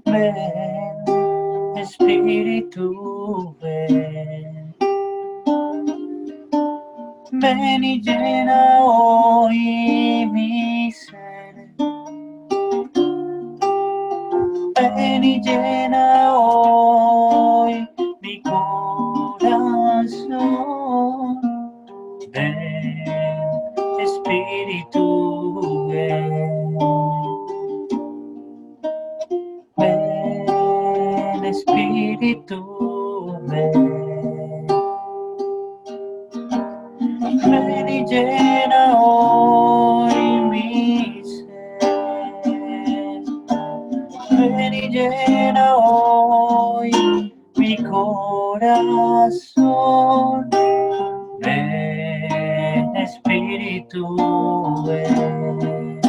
Ven, Espíritu, ven. Ven y llena hoy mi ser. Ven y llena hoy mi corazón. Ven, Espíritu, ven. Ven, Espíritu, ven. Ven y llena hoy mi ser. Ven y llena hoy mi corazón. Ven, Espíritu, ven.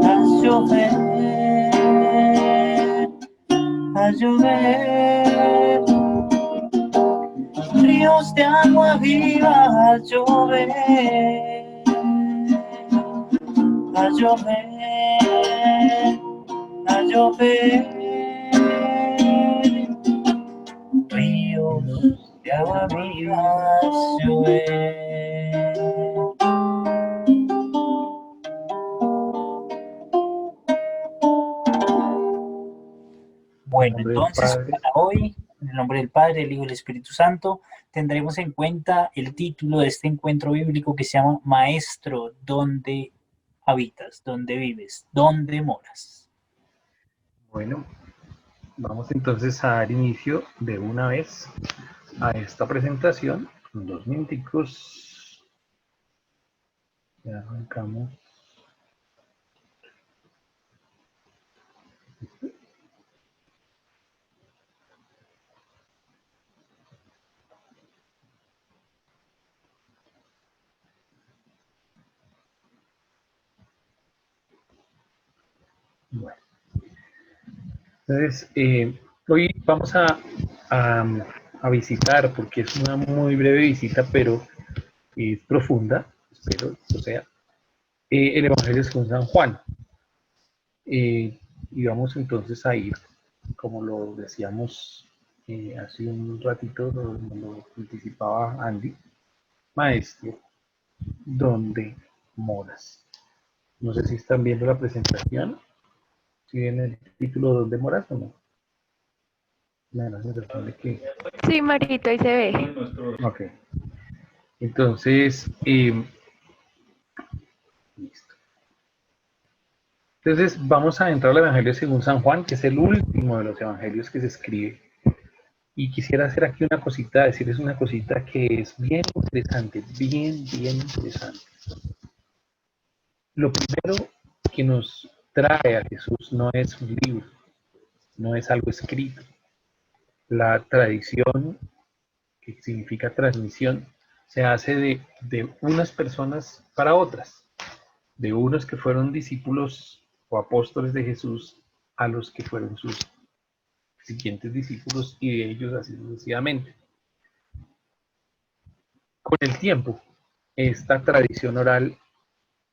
Haz llover, haz llover. Ríos de agua viva, haz llover. Haz llover, haz llover. Ríos de agua viva, haz llover. Bueno, entonces para hoy, en el nombre del Padre, del Hijo y del Espíritu Santo, tendremos en cuenta el título de este encuentro bíblico que se llama Maestro, ¿dónde habitas? ¿Dónde vives? ¿Dónde moras? Bueno, vamos entonces a dar inicio de una vez a esta presentación. 2 minuticos. Ya arrancamos. Bueno, entonces hoy vamos a visitar, porque es una muy breve visita, pero es profunda, espero que sea, el Evangelio según San Juan. Y vamos entonces a ir, como lo decíamos hace un ratito, lo anticipaba Andy, Maestro, ¿dónde moras? No sé si están viendo la presentación, si ven el título ¿dónde moras o no? Me da la sensación de que... Sí, Marito, ahí se ve. Ok. Entonces, listo. Entonces, vamos a entrar al Evangelio según San Juan, que es el último de los evangelios que se escribe. Y quisiera hacer aquí una cosita, decirles una cosita que es bien interesante, bien interesante. Lo primero que nos trae a Jesús no es un libro, no es algo escrito. La tradición, que significa transmisión, se hace de unas personas para otras, de unos que fueron discípulos o apóstoles de Jesús a los que fueron sus siguientes discípulos y de ellos así sucesivamente. Con el tiempo, esta tradición oral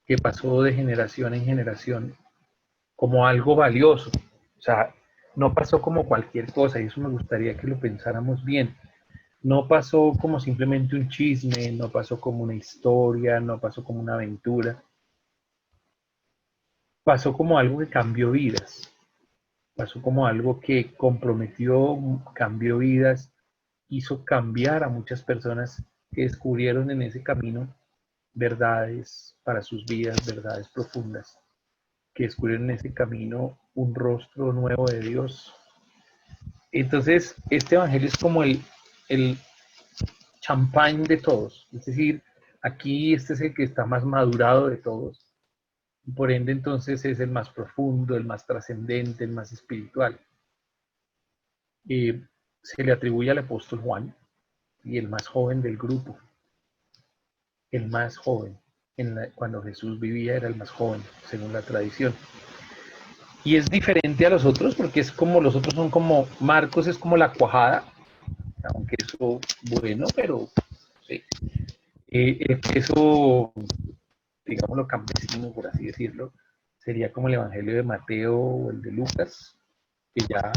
que pasó de generación en generación como algo valioso, o sea, no pasó como cualquier cosa, y eso me gustaría que lo pensáramos bien. No pasó como simplemente un chisme, no pasó como una historia, no pasó como una aventura. Pasó como algo que cambió vidas, pasó como algo que comprometió, cambió vidas, hizo cambiar a muchas personas que descubrieron en ese camino verdades para sus vidas, verdades profundas, que descubrieron en ese camino un rostro nuevo de Dios. Entonces, este evangelio es como el champán de todos, es decir, aquí este es el que está más madurado de todos, y por ende entonces es el más profundo, el más trascendente, el más espiritual. Se le atribuye al apóstol Juan, y el más joven del grupo, el más joven, cuando Jesús vivía era el más joven, según la tradición. Y es diferente a los otros porque es como los otros son como Marcos es como la cuajada, aunque eso bueno, pero sí. El queso digámoslo, campesino, por así decirlo, sería como el Evangelio de Mateo o el de Lucas, que ya,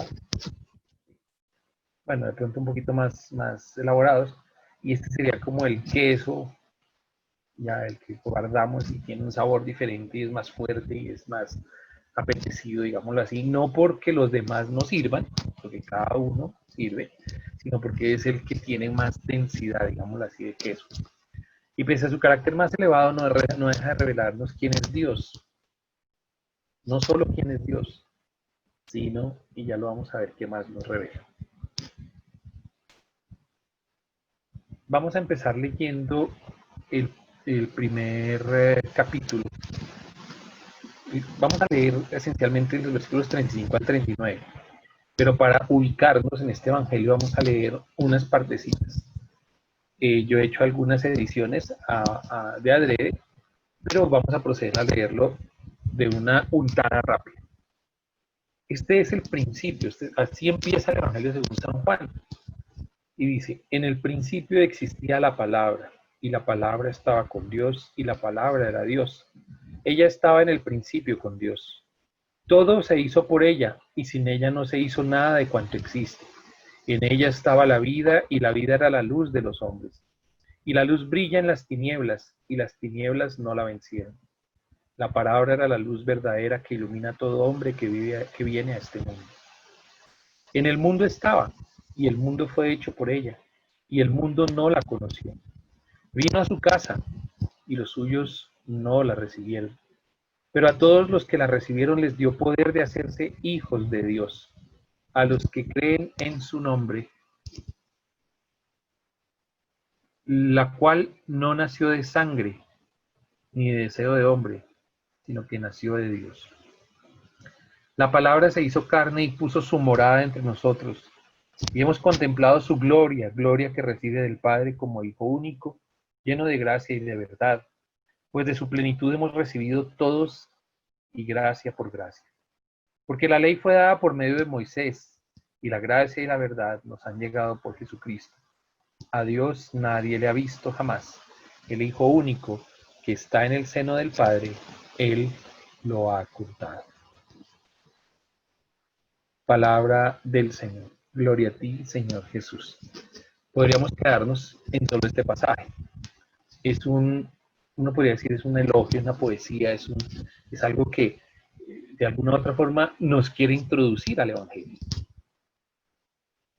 bueno, de pronto un poquito más elaborados, y este sería como el queso, ya el que guardamos y tiene un sabor diferente y es más fuerte y es más apetecido, digámoslo así, no porque los demás no sirvan, porque cada uno sirve, sino porque es el que tiene más densidad, digámoslo así, de queso. Y pese a su carácter más elevado, no deja de revelarnos quién es Dios. No solo quién es Dios, sino, y ya lo vamos a ver qué más nos revela. Vamos a empezar leyendo el primer capítulo. Vamos a leer esencialmente los versículos 35 al 39. Pero para ubicarnos en este evangelio vamos a leer unas partecitas. Yo he hecho algunas ediciones de adrede, pero vamos a proceder a leerlo de una untada rápida. Este es el principio, así empieza el evangelio según San Juan. Y dice, en el principio existía la palabra, y la palabra estaba con Dios, y la palabra era Dios. Ella estaba en el principio con Dios. Todo se hizo por ella, y sin ella no se hizo nada de cuanto existe. En ella estaba la vida, y la vida era la luz de los hombres. Y la luz brilla en las tinieblas, y las tinieblas no la vencieron. La palabra era la luz verdadera que ilumina a todo hombre que viene a este mundo. En el mundo estaba, y el mundo fue hecho por ella, y el mundo no la conoció. Vino a su casa, y los suyos no la recibieron. Pero a todos los que la recibieron les dio poder de hacerse hijos de Dios, a los que creen en su nombre, la cual no nació de sangre, ni de deseo de hombre, sino que nació de Dios. La palabra se hizo carne y puso su morada entre nosotros, y hemos contemplado su gloria, gloria que recibe del Padre como Hijo único, lleno de gracia y de verdad, pues de su plenitud hemos recibido todos y gracia por gracia. Porque la ley fue dada por medio de Moisés, y la gracia y la verdad nos han llegado por Jesucristo. A Dios nadie le ha visto jamás. El Hijo único que está en el seno del Padre, Él lo ha ocultado. Palabra del Señor. Gloria a ti, Señor Jesús. Podríamos quedarnos en solo este pasaje. Uno podría decir, es un elogio, una poesía, es algo que de alguna u otra forma nos quiere introducir al Evangelio.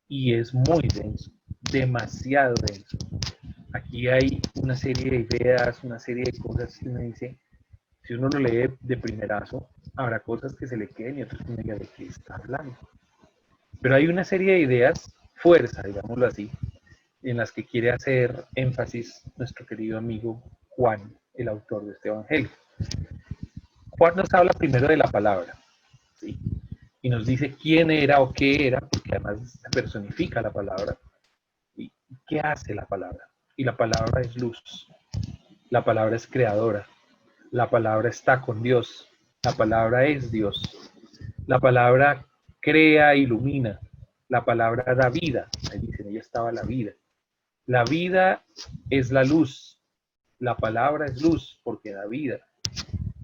Y es muy denso, demasiado denso. Aquí hay una serie de ideas, una serie de cosas que uno dice, si uno lo lee de primerazo, habrá cosas que se le queden y otras que uno diga, ¿de qué está hablando? Pero hay una serie de ideas, fuerza, digámoslo así, en las que quiere hacer énfasis nuestro querido amigo Juan, el autor de este evangelio. Juan nos habla primero de la palabra, ¿sí? Y nos dice quién era o qué era, porque además se personifica la palabra. ¿Y qué hace la palabra? Y la palabra es luz, la palabra es creadora, la palabra está con Dios, la palabra es Dios, la palabra crea e ilumina, la palabra da vida, ahí dicen, ella estaba la vida. La vida es la luz, la palabra es luz porque da vida.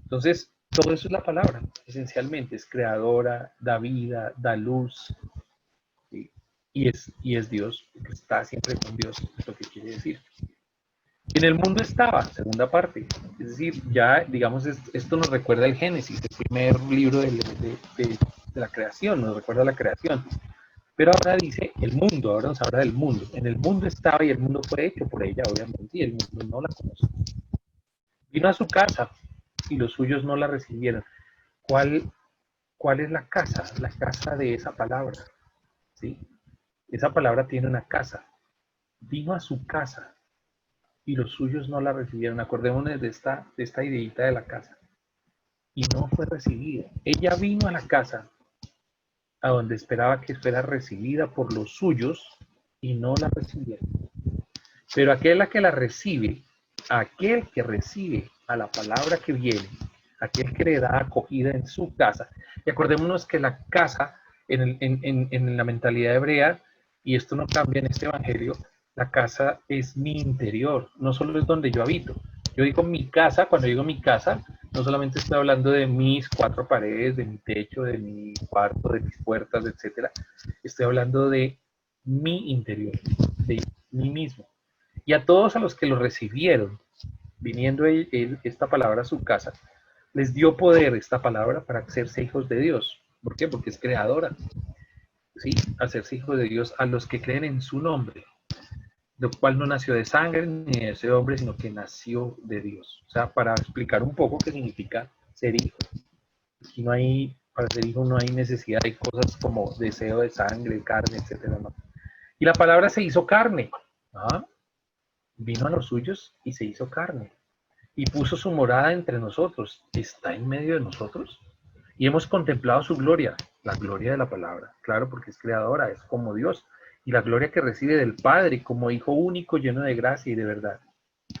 Entonces, todo eso es la palabra, esencialmente, es creadora, da vida, da luz, ¿sí? y es Dios, porque está siempre con Dios, es lo que quiere decir. En el mundo estaba, segunda parte, es decir, ya, digamos, esto nos recuerda el Génesis, el primer libro de la creación, nos recuerda la creación. Pero ahora dice el mundo, ahora nos habla del mundo. En el mundo estaba y el mundo fue hecho por ella, obviamente, y el mundo no la conoce. Vino a su casa y los suyos no la recibieron. ¿Cuál es la casa? La casa de esa palabra, ¿sí? Esa palabra tiene una casa. Vino a su casa y los suyos no la recibieron. Acordémonos de esta ideita de la casa. Y no fue recibida. Ella vino a la casa a donde esperaba que fuera recibida por los suyos y no la recibieron. Pero aquel que la recibe, aquel que recibe a la palabra que viene, aquel que le da acogida en su casa. Y acordémonos que la casa, en la mentalidad hebrea, y esto no cambia en este evangelio, la casa es mi interior, no solo es donde yo habito, Yo digo mi casa, cuando digo mi casa, no solamente estoy hablando de mis cuatro paredes, de mi techo, de mi cuarto, de mis puertas, etcétera. Estoy hablando de mi interior, de mí mismo. Y a todos a los que lo recibieron, viniendo esta palabra a su casa, les dio poder esta palabra para hacerse hijos de Dios. ¿Por qué? Porque es creadora. ¿Sí? Hacerse hijos de Dios a los que creen en su nombre, lo cual no nació de sangre ni de ese hombre, sino que nació de Dios. O sea, para explicar un poco qué significa ser hijo. Aquí no hay, para ser hijo no hay necesidad de cosas como deseo de sangre, carne, etcétera. No. Y la palabra se hizo carne. ¿Ah? Vino a los suyos y se hizo carne. Y puso su morada entre nosotros. Está en medio de nosotros. Y hemos contemplado su gloria, la gloria de la palabra. Claro, porque es creadora, es como Dios. Y la gloria que recibe del Padre como Hijo único, lleno de gracia y de verdad.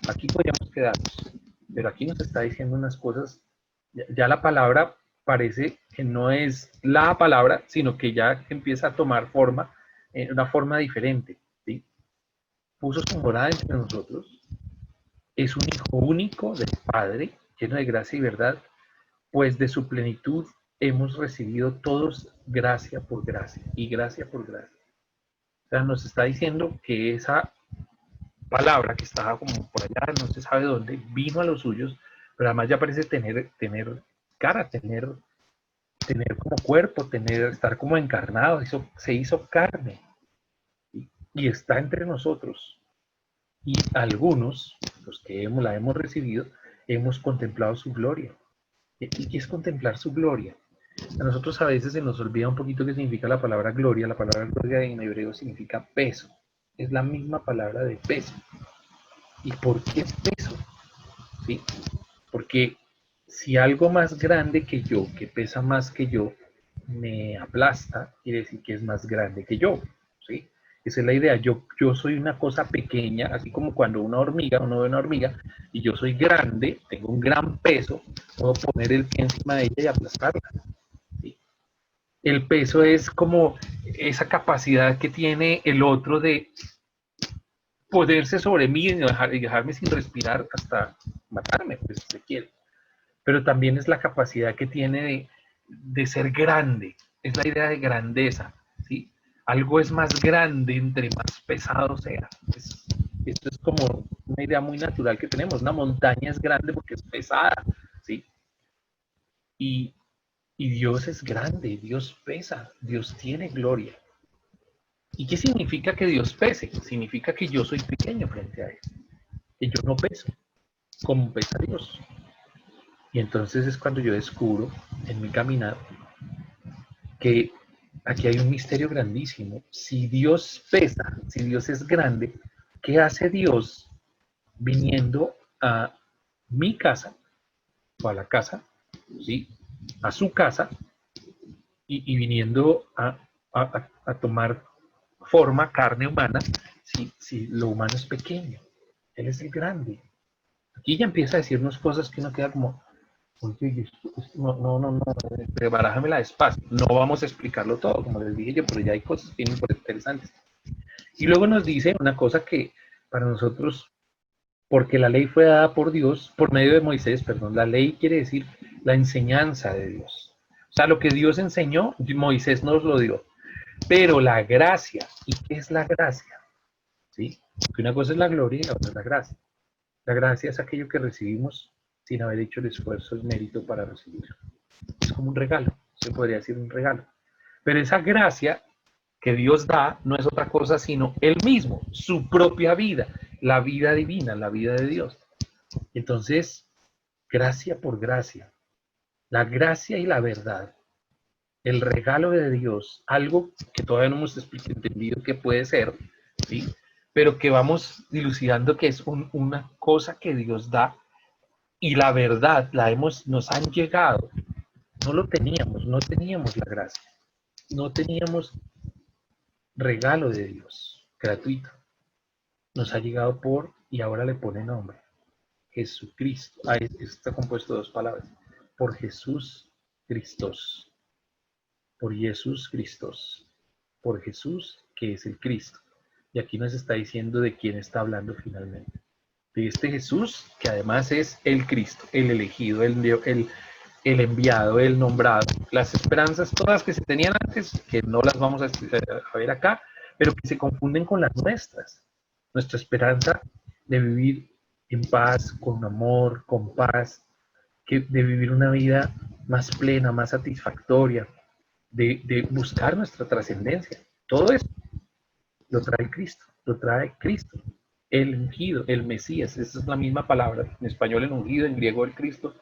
Aquí podríamos quedarnos. Pero aquí nos está diciendo unas cosas. Ya la palabra parece que no es la palabra, sino que ya empieza a tomar forma, una forma diferente. ¿Sí? Puso su morada entre nosotros. Es un Hijo único del Padre, lleno de gracia y verdad, pues de su plenitud hemos recibido todos gracia por gracia y gracia por gracia. O sea, nos está diciendo que esa palabra que estaba como por allá, no se sabe dónde, vino a los suyos, pero además ya parece tener cara, tener como cuerpo, estar como encarnado, se hizo carne y está entre nosotros. Y algunos, los que la hemos recibido, hemos contemplado su gloria. ¿Y qué es contemplar su gloria? A nosotros a veces se nos olvida un poquito qué significa la palabra gloria. La palabra gloria en hebreo significa peso. Es la misma palabra de peso. ¿Y por qué peso? ¿Sí? Porque si algo más grande que yo, que pesa más que yo, me aplasta, quiere decir que es más grande que yo. ¿Sí? Esa es la idea. Yo soy una cosa pequeña, así como cuando uno ve una hormiga y yo soy grande, tengo un gran peso, puedo poner el pie encima de ella y aplastarla. ¿Sí? El peso es como esa capacidad que tiene el otro de poderse sobre mí y dejarme sin respirar hasta matarme, pues si se quiere. Pero también es la capacidad que tiene de ser grande, es la idea de grandeza, ¿sí? Algo es más grande entre más pesado sea. Esto es como una idea muy natural que tenemos. Una montaña es grande porque es pesada, ¿sí? Y, y Dios es grande, Dios pesa, Dios tiene gloria. ¿Y qué significa que Dios pese? Significa que yo soy pequeño frente a Él, que yo no peso, como pesa Dios. Y entonces es cuando yo descubro en mi caminar que aquí hay un misterio grandísimo. Si Dios pesa, si Dios es grande, ¿qué hace Dios viniendo a mi casa o a la casa, ¿sí? A su casa y viniendo a tomar forma, carne humana, si lo humano es pequeño? Él es el grande. Aquí ya empieza a decirnos cosas que uno queda como, oye, no, barájamela despacio. No vamos a explicarlo todo, como les dije yo, pero ya hay cosas bien interesantes. Y luego nos dice una cosa que para nosotros, porque la ley fue dada por Dios, por medio de Moisés, perdón, la ley quiere decir la enseñanza de Dios. O sea, lo que Dios enseñó, Moisés nos lo dio. Pero la gracia, ¿y qué es la gracia? ¿Sí? Porque una cosa es la gloria y la otra es la gracia. La gracia es aquello que recibimos sin haber hecho el esfuerzo, el mérito para recibirlo. Es como un regalo, se podría decir un regalo. Pero esa gracia que Dios da no es otra cosa sino Él mismo, su propia vida, la vida divina, la vida de Dios. Entonces, gracia por gracia, la gracia y la verdad, el regalo de Dios, algo que todavía no hemos entendido que puede ser, ¿sí? Pero que vamos dilucidando que es una cosa que Dios da y la verdad nos han llegado. No lo teníamos, no teníamos la gracia, no teníamos regalo de Dios gratuito. Nos ha llegado y ahora le pone nombre, Jesucristo. Ahí está compuesto de dos palabras, por Jesús Cristos, por Jesús Cristos, por Jesús que es el Cristo. Y aquí nos está diciendo de quién está hablando finalmente. de este Jesús, que además es el Cristo, el elegido, el enviado, el nombrado. Las esperanzas todas que se tenían antes, que no las vamos a ver acá, pero que se confunden con las nuestras. Nuestra esperanza de vivir en paz, con amor, con paz, de vivir una vida más plena, más satisfactoria, de buscar nuestra trascendencia. Todo eso lo trae Cristo, el ungido, el Mesías. Esa es la misma palabra, en español el ungido, en griego el Cristo,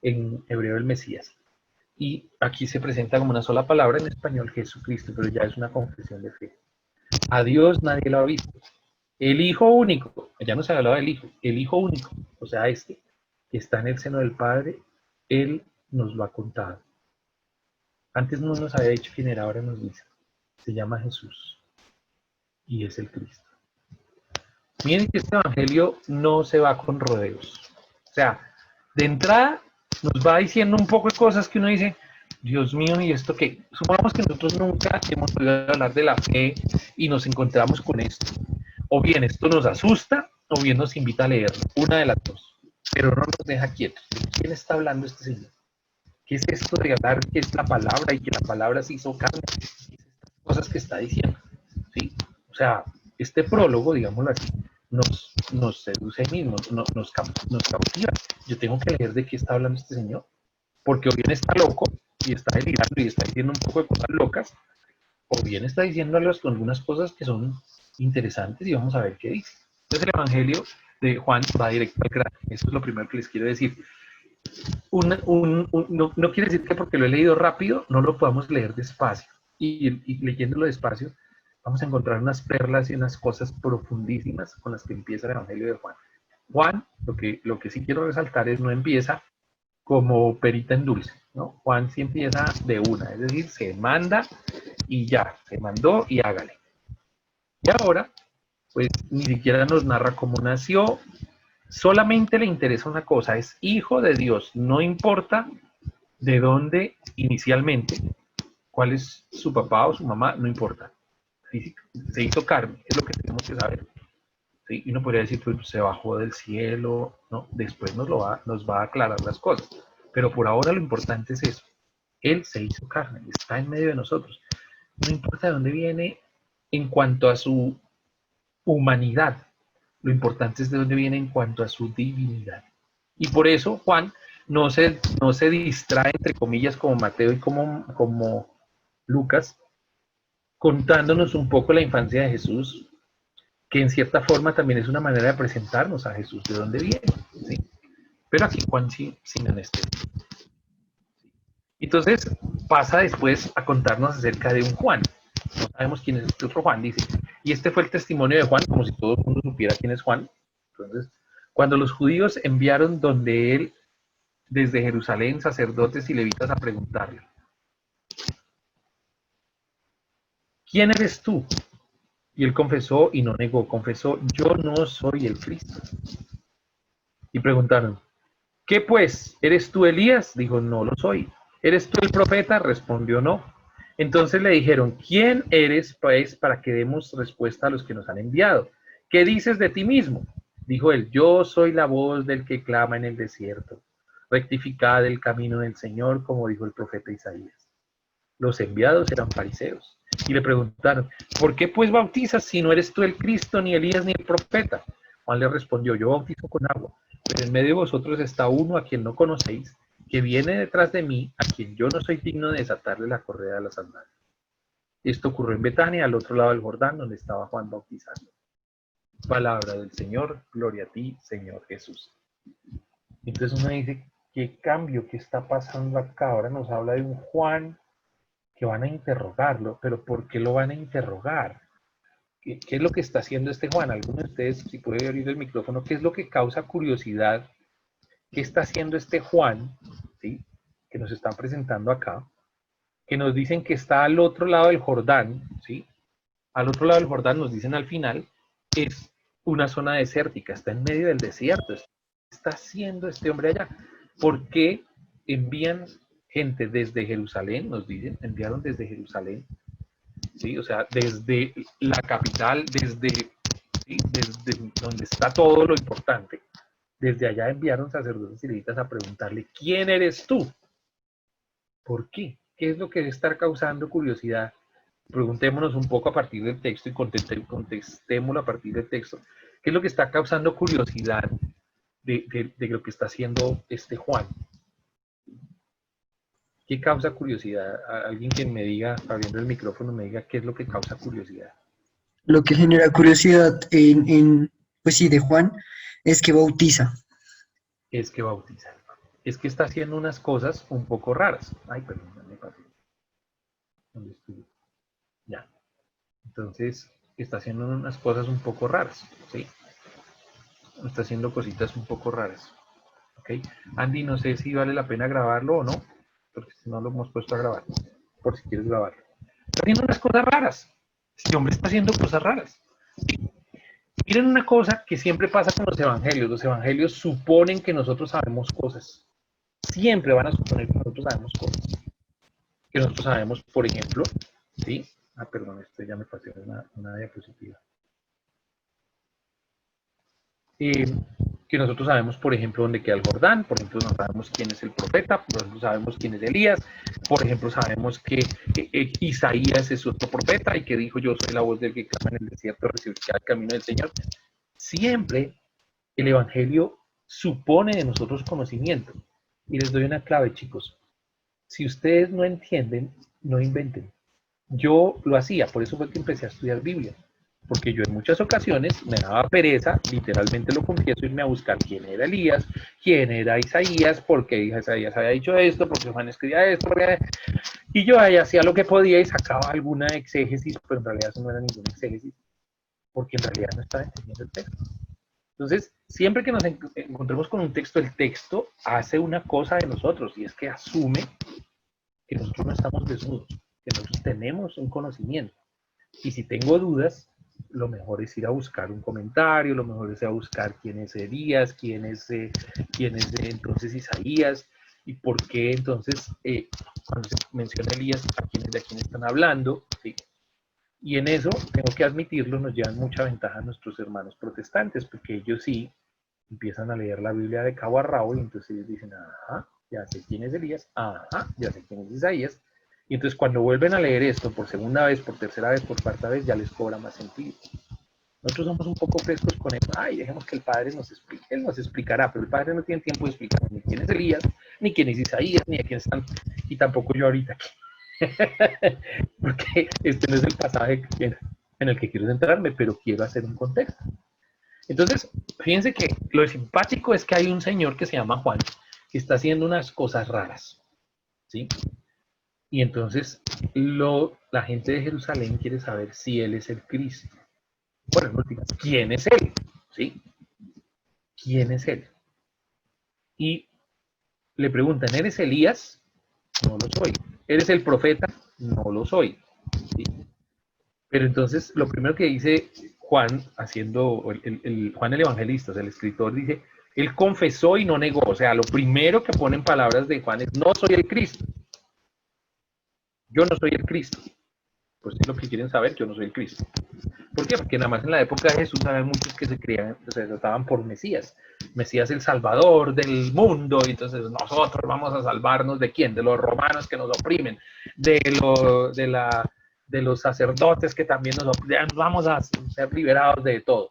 en hebreo el Mesías. Y aquí se presenta como una sola palabra, en español Jesucristo, pero ya es una confesión de fe. A Dios nadie lo ha visto. El Hijo único, ya no se ha hablado del Hijo, el Hijo único, o sea, este, que está en el seno del Padre, Él nos lo ha contado. Antes no nos había dicho quién era, ahora nos dice. Se llama Jesús y es el Cristo. Miren que este evangelio no se va con rodeos. O sea, de entrada nos va diciendo un poco de cosas que uno dice, Dios mío, ¿y esto qué? Supongamos que nosotros nunca hemos podido hablar de la fe y nos encontramos con esto. O bien esto nos asusta, o bien nos invita a leerlo. Una de las dos. Pero no nos deja quietos. ¿De quién está hablando este Señor? ¿Qué es esto de hablar que es la palabra y que la palabra se hizo carne? ¿Qué es estas cosas que está diciendo? ¿Sí? O sea, este prólogo, digámoslo así, nos seduce mismo, nos cautiva. Yo tengo que leer de qué está hablando este señor, porque o bien está loco y está delirando y está diciendo un poco de cosas locas, o bien está diciendo algunas cosas que son interesantes y vamos a ver qué dice. Entonces el Evangelio de Juan va directo al grano. Eso es lo primero que les quiero decir. No quiere decir que porque lo he leído rápido no lo podamos leer despacio. Y leyéndolo despacio vamos a encontrar unas perlas y unas cosas profundísimas con las que empieza el Evangelio de Juan. Juan, lo que sí quiero resaltar es no empieza como perita en dulce, ¿no? Juan sí empieza de una, es decir, se manda y ya, se mandó y hágale. Y ahora, pues ni siquiera nos narra cómo nació, solamente le interesa una cosa, es hijo de Dios, no importa de dónde inicialmente, cuál es su papá o su mamá, no importa. Se hizo carne, es lo que tenemos que saber. ¿Sí? Y uno podría decir, pues se bajó del cielo, ¿no? Después nos va a aclarar las cosas. Pero por ahora lo importante es eso. Él se hizo carne, está en medio de nosotros. No importa de dónde viene en cuanto a su humanidad, lo importante es de dónde viene en cuanto a su divinidad. Y por eso Juan no se distrae, entre comillas, como Mateo y como Lucas, contándonos un poco la infancia de Jesús, que en cierta forma también es una manera de presentarnos a Jesús, de dónde viene. ¿Sí? Pero aquí Juan sí, sin anestesia. Entonces pasa después a contarnos acerca de un Juan. No sabemos quién es este otro Juan, dice. Y este fue el testimonio de Juan, como si todo el mundo supiera quién es Juan. Entonces, cuando los judíos enviaron donde él, desde Jerusalén, sacerdotes y levitas a preguntarle, ¿quién eres tú? Y él confesó y no negó, confesó, yo no soy el Cristo. Y preguntaron, ¿qué pues? ¿Eres tú Elías? Dijo, no lo soy. ¿Eres tú el profeta? Respondió, no. Entonces le dijeron, ¿quién eres pues para que demos respuesta a los que nos han enviado? ¿Qué dices de ti mismo? Dijo él, yo soy la voz del que clama en el desierto. Rectificad el camino del Señor, como dijo el profeta Isaías. Los enviados eran fariseos. Y le preguntaron, ¿por qué pues bautizas si no eres tú el Cristo, ni Elías, ni el profeta? Juan le respondió, yo bautizo con agua, pero en medio de vosotros está uno a quien no conocéis, que viene detrás de mí, a quien yo no soy digno de desatarle la correa de las sandalias. Esto ocurrió en Betania, al otro lado del Jordán, donde estaba Juan bautizando. Palabra del Señor, gloria a ti, Señor Jesús. Entonces uno dice, ¿qué cambio? ¿Qué está pasando acá? Ahora nos habla de un Juan que van a interrogarlo, pero ¿por qué lo van a interrogar? ¿Qué es lo que está haciendo este Juan? Alguno de ustedes, si puede abrir el micrófono, ¿qué es lo que causa curiosidad? ¿Qué está haciendo este Juan, ¿sí? Que nos están presentando acá? Que nos dicen que está al otro lado del Jordán, ¿sí? Al otro lado del Jordán, nos dicen al final, es una zona desértica, está en medio del desierto. ¿Qué está haciendo este hombre allá? ¿Por qué envían gente desde Jerusalén? Nos dicen, enviaron desde Jerusalén, ¿sí? O sea, desde la capital, desde ¿sí? Desde donde está todo lo importante, desde allá enviaron sacerdotes y levitas a preguntarle, ¿quién eres tú? ¿Por qué? ¿Qué es lo que debe estar causando curiosidad? Preguntémonos un poco a partir del texto y contestémoslo a partir del texto. ¿Qué es lo que está causando curiosidad de lo que está haciendo este Juan? ¿Qué causa curiosidad? Alguien que me diga, abriendo el micrófono, me diga qué es lo que causa curiosidad. Lo que genera curiosidad pues sí, de Juan, es que bautiza. Es que bautiza. Es que está haciendo unas cosas un poco raras. Ay, perdón, me pasé. ¿Dónde estuve? Ya. Entonces, está haciendo unas cosas un poco raras, ¿sí? Está haciendo cositas un poco raras. ¿Ok? Andy, no sé si vale la pena grabarlo o no, porque si no lo hemos puesto a grabar, por si quieres grabarlo. Está haciendo unas cosas raras. Este hombre está haciendo cosas raras. Miren una cosa que siempre pasa con los evangelios. Los evangelios suponen que nosotros sabemos cosas. Siempre van a suponer que nosotros sabemos cosas. Que nosotros sabemos, por ejemplo, ¿sí? Ah, perdón, esto ya me pasé una diapositiva. Que nosotros sabemos, por ejemplo, dónde queda el Jordán, por ejemplo, no sabemos quién es el profeta, por ejemplo, sabemos quién es Elías, por ejemplo, sabemos que Isaías es otro profeta y que dijo, yo soy la voz del que clama en el desierto, recibirá el camino del Señor. Siempre el Evangelio supone de nosotros conocimiento. Y les doy una clave, chicos. Si ustedes no entienden, no inventen. Yo lo hacía, por eso fue que empecé a estudiar Biblia. Porque yo en muchas ocasiones me daba pereza, literalmente lo confieso, irme a buscar quién era Elías, quién era Isaías, porque Isaías había dicho esto, porque Juan escribía esto, y yo ahí hacía lo que podía y sacaba alguna exégesis, pero en realidad eso no era ninguna exégesis, porque en realidad no estaba entendiendo el texto. Entonces, siempre que nos encontremos con un texto, el texto hace una cosa de nosotros, y es que asume que nosotros no estamos desnudos, que nosotros tenemos un conocimiento. Y si tengo dudas, lo mejor es ir a buscar un comentario, lo mejor es ir a buscar quién es Elías, quién es entonces Isaías, y por qué entonces cuando se menciona Elías, de quién están hablando, ¿sí? Y en eso, tengo que admitirlo, nos llevan mucha ventaja nuestros hermanos protestantes, porque ellos sí empiezan a leer la Biblia de cabo a rabo y entonces ellos dicen, ajá, ya sé quién es Elías, ajá, ya sé quién es Isaías. Y entonces cuando vuelven a leer esto por segunda vez, por tercera vez, por cuarta vez, ya les cobra más sentido. Nosotros somos un poco frescos con eso. Ay, dejemos que el Padre nos explique. Él nos explicará, pero el Padre no tiene tiempo de explicar ni quién es Elías, ni quién es Isaías, ni a quién están, y tampoco yo ahorita. Porque este no es el pasaje en el que quiero centrarme, pero quiero hacer un contexto. Entonces, fíjense que lo simpático es que hay un señor que se llama Juan, que está haciendo unas cosas raras, ¿sí? Y entonces la gente de Jerusalén quiere saber si él es el Cristo. Bueno, no digas, ¿quién es él? ¿Sí? ¿Quién es él? Y le preguntan, ¿eres Elías? No lo soy. ¿Eres el profeta? No lo soy. ¿Sí? Pero entonces lo primero que dice Juan, Juan el Evangelista, o sea, el escritor dice, él confesó y no negó. O sea, lo primero que pone en palabras de Juan es, no soy el Cristo. Yo no soy el Cristo. Pues es lo que quieren saber, yo no soy el Cristo. ¿Por qué? Porque nada más en la época de Jesús había muchos que se trataban por Mesías. Mesías el Salvador del mundo, y entonces nosotros vamos a salvarnos ¿de quién? De los romanos que nos oprimen, de los sacerdotes que también nos oprimen, vamos a ser liberados de todo.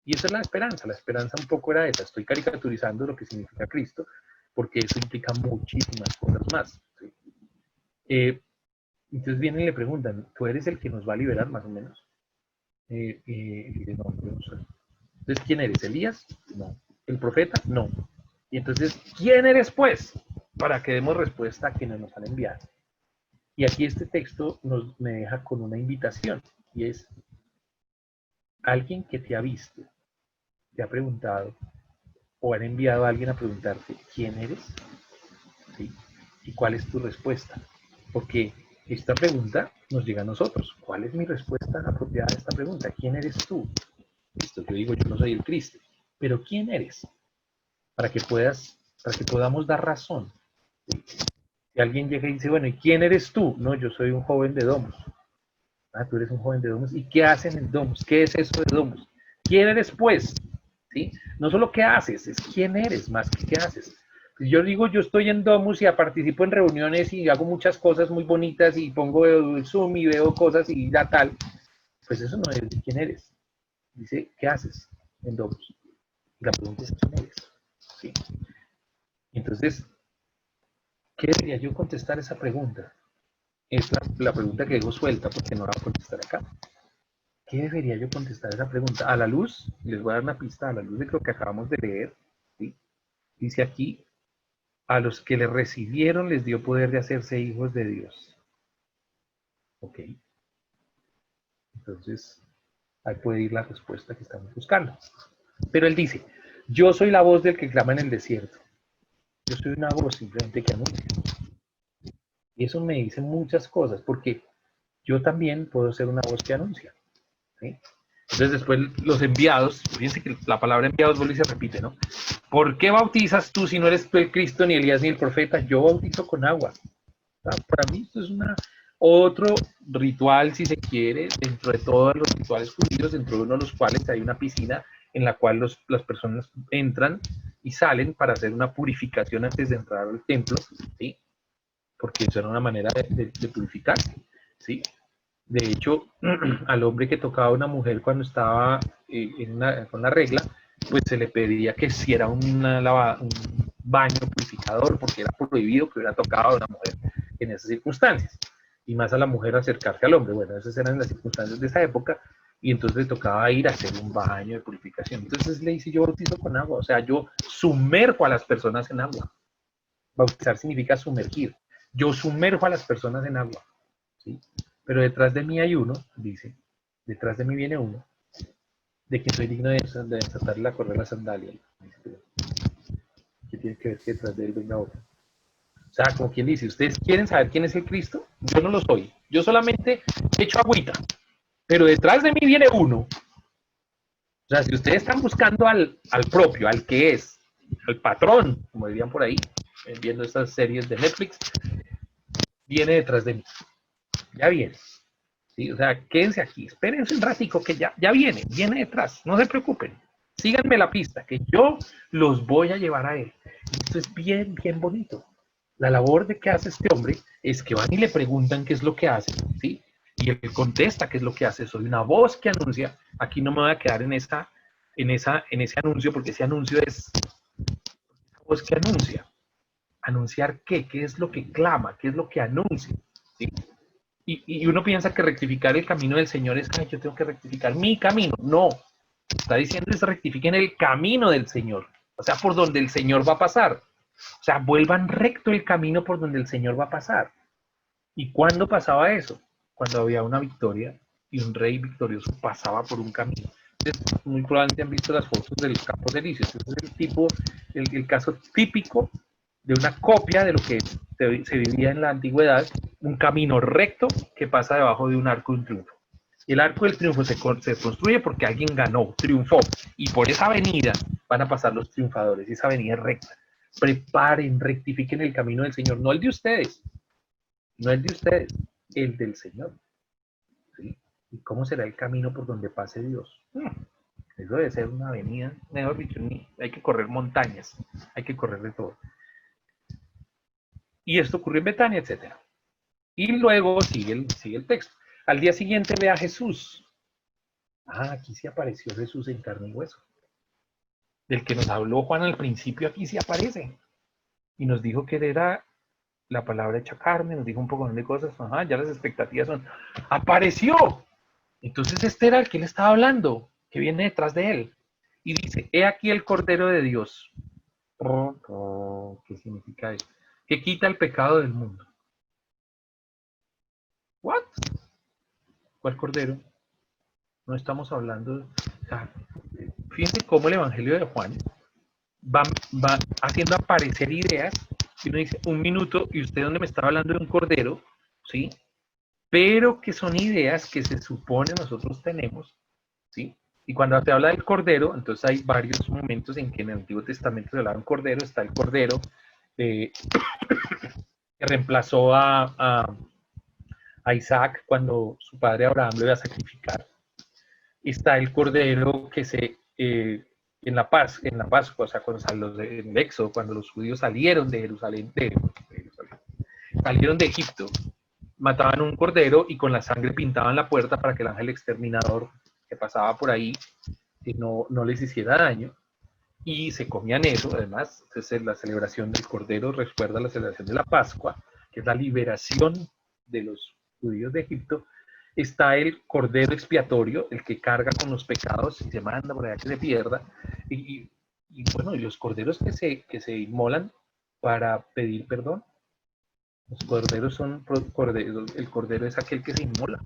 Y esa es la esperanza un poco era esa. Estoy caricaturizando lo que significa Cristo, porque eso implica muchísimas cosas más. ¿Sí? Entonces vienen y le preguntan, ¿tú eres el que nos va a liberar más o menos? Y dice, no, yo no soy. Entonces, ¿quién eres? ¿Elías? No. ¿El profeta? No. Y entonces, ¿quién eres pues? Para que demos respuesta a quienes nos han enviado. Y aquí este texto me deja con una invitación, y es, alguien que te ha visto, te ha preguntado, o han enviado a alguien a preguntarte, ¿quién eres? ¿Sí? ¿Y cuál es tu respuesta? Porque esta pregunta nos llega a nosotros. ¿Cuál es mi respuesta apropiada a esta pregunta? ¿Quién eres tú? Listo, yo digo, yo no soy el Cristo. Pero ¿quién eres? Para que podamos dar razón. Si alguien llega y dice, bueno, ¿y quién eres tú? No, yo soy un joven de Domus. Ah, tú eres un joven de Domus. ¿Y qué hacen en Domus? ¿Qué es eso de Domus? ¿Quién eres, pues? ¿Sí? No solo qué haces, es quién eres más que qué haces. Si yo digo, yo estoy en Domus y participo en reuniones y hago muchas cosas muy bonitas y pongo el Zoom y veo cosas y ya tal, pues eso no es de quién eres. Dice, ¿qué haces en Domus? Y la pregunta es, ¿quién eres? ¿Sí? Entonces, ¿qué debería yo contestar esa pregunta? Es la pregunta que dejo suelta porque no la voy a contestar acá. ¿Qué debería yo contestar esa pregunta? A la luz, les voy a dar una pista, a la luz de lo que acabamos de leer, ¿sí? Dice aquí, a los que le recibieron les dio poder de hacerse hijos de Dios. Ok. Entonces, ahí puede ir la respuesta que estamos buscando. Pero él dice, yo soy la voz del que clama en el desierto. Yo soy una voz simplemente que anuncia. Y eso me dice muchas cosas, porque yo también puedo ser una voz que anuncia. ¿Sí? Entonces después los enviados, fíjense que la palabra enviados vuelve y se repite, ¿no? ¿Por qué bautizas tú si no eres tú el Cristo, ni Elías, ni el profeta? Yo bautizo con agua. O sea, para mí esto es otro ritual, si se quiere, dentro de todos los rituales judíos, dentro de uno de los cuales hay una piscina en la cual las personas entran y salen para hacer una purificación antes de entrar al templo, ¿sí? Porque eso era una manera de purificarse, ¿sí? De hecho, al hombre que tocaba a una mujer cuando estaba con la regla, pues se le pedía que hiciera un baño purificador, porque era prohibido que hubiera tocado a una mujer en esas circunstancias. Y más a la mujer acercarse al hombre. Bueno, esas eran las circunstancias de esa época, y entonces le tocaba ir a hacer un baño de purificación. Entonces le dice, yo bautizo con agua, o sea, yo sumerjo a las personas en agua. Bautizar significa sumergir. Yo sumerjo a las personas en agua, ¿sí? Pero detrás de mí hay uno, dice, detrás de mí viene uno, de quien soy digno de desatarle la correa de la sandalia. ¿Qué tiene que ver que detrás de él venga otro? O sea, como quien dice, ¿ustedes quieren saber quién es el Cristo? Yo no lo soy. Yo solamente echo agüita. Pero detrás de mí viene uno. O sea, si ustedes están buscando al propio, al que es, al patrón, como dirían por ahí, viendo estas series de Netflix, viene detrás de mí. Ya viene. ¿Sí? O sea, quédense aquí, espérense un ratico que ya viene detrás, no se preocupen, síganme la pista, que yo los voy a llevar a él. Esto es bien, bien bonito. La labor de que hace este hombre es que van y le preguntan qué es lo que hace, ¿sí? Y él contesta qué es lo que hace. Soy una voz que anuncia. Aquí no me voy a quedar en ese anuncio, porque ese anuncio es una voz que anuncia. ¿Anunciar qué? ¿Qué es lo que clama? ¿Qué es lo que anuncia? ¿Sí? Y uno piensa que rectificar el camino del Señor es que yo tengo que rectificar mi camino. No, está diciendo es rectifiquen el camino del Señor, o sea, por donde el Señor va a pasar. O sea, vuelvan recto el camino por donde el Señor va a pasar. ¿Y cuándo pasaba eso? Cuando había una victoria y un rey victorioso pasaba por un camino. Entonces, muy probablemente han visto las fotos del Campo de Elíseos. Ese es el caso típico de una copia de lo que se vivía en la antigüedad, un camino recto que pasa debajo de un arco de un triunfo. El arco del triunfo se construye porque alguien ganó, triunfó, y por esa avenida van a pasar los triunfadores, esa avenida es recta. Preparen, rectifiquen el camino del Señor, no el de ustedes, no el de ustedes, el del Señor. ¿Sí? ¿Y cómo será el camino por donde pase Dios? Eso debe ser una avenida, mejor dicho, hay que correr montañas, hay que correr de todo. Y esto ocurrió en Betania, etc. Y luego sigue el texto. Al día siguiente ve a Jesús. Aquí sí apareció Jesús en carne y hueso. Del que nos habló Juan al principio, aquí sí aparece. Y nos dijo que él era la palabra hecha carne, nos dijo un poco de cosas. Ya las expectativas son, ¡apareció! Entonces este era el que él estaba hablando, que viene detrás de él. Y dice, he aquí el Cordero de Dios. ¿Qué significa eso? Que quita el pecado del mundo. ¿What? ¿Cuál Cordero? No estamos hablando... O sea, fíjense cómo el Evangelio de Juan va haciendo aparecer ideas y uno dice, un minuto, y usted donde me estaba hablando de un Cordero, ¿sí? Pero que son ideas que se supone nosotros tenemos, ¿sí? Y cuando se habla del Cordero, entonces hay varios momentos en que en el Antiguo Testamento se habla de un Cordero. Está el Cordero que reemplazó a Isaac cuando su padre Abraham lo iba a sacrificar. está el cordero que en la Pascua, o sea, en el Éxodo, cuando los judíos salieron de Jerusalén, salieron de Egipto, mataban un cordero y con la sangre pintaban la puerta para que el ángel exterminador que pasaba por ahí no les hiciera daño. Y se comían eso, además. Entonces, la celebración del Cordero recuerda la celebración de la Pascua, que es la liberación de los judíos de Egipto. Está el Cordero expiatorio, el que carga con los pecados y se manda por allá que se pierda. Y bueno, y los corderos que se inmolan para pedir perdón. Los corderos son corderos, el cordero es aquel que se inmola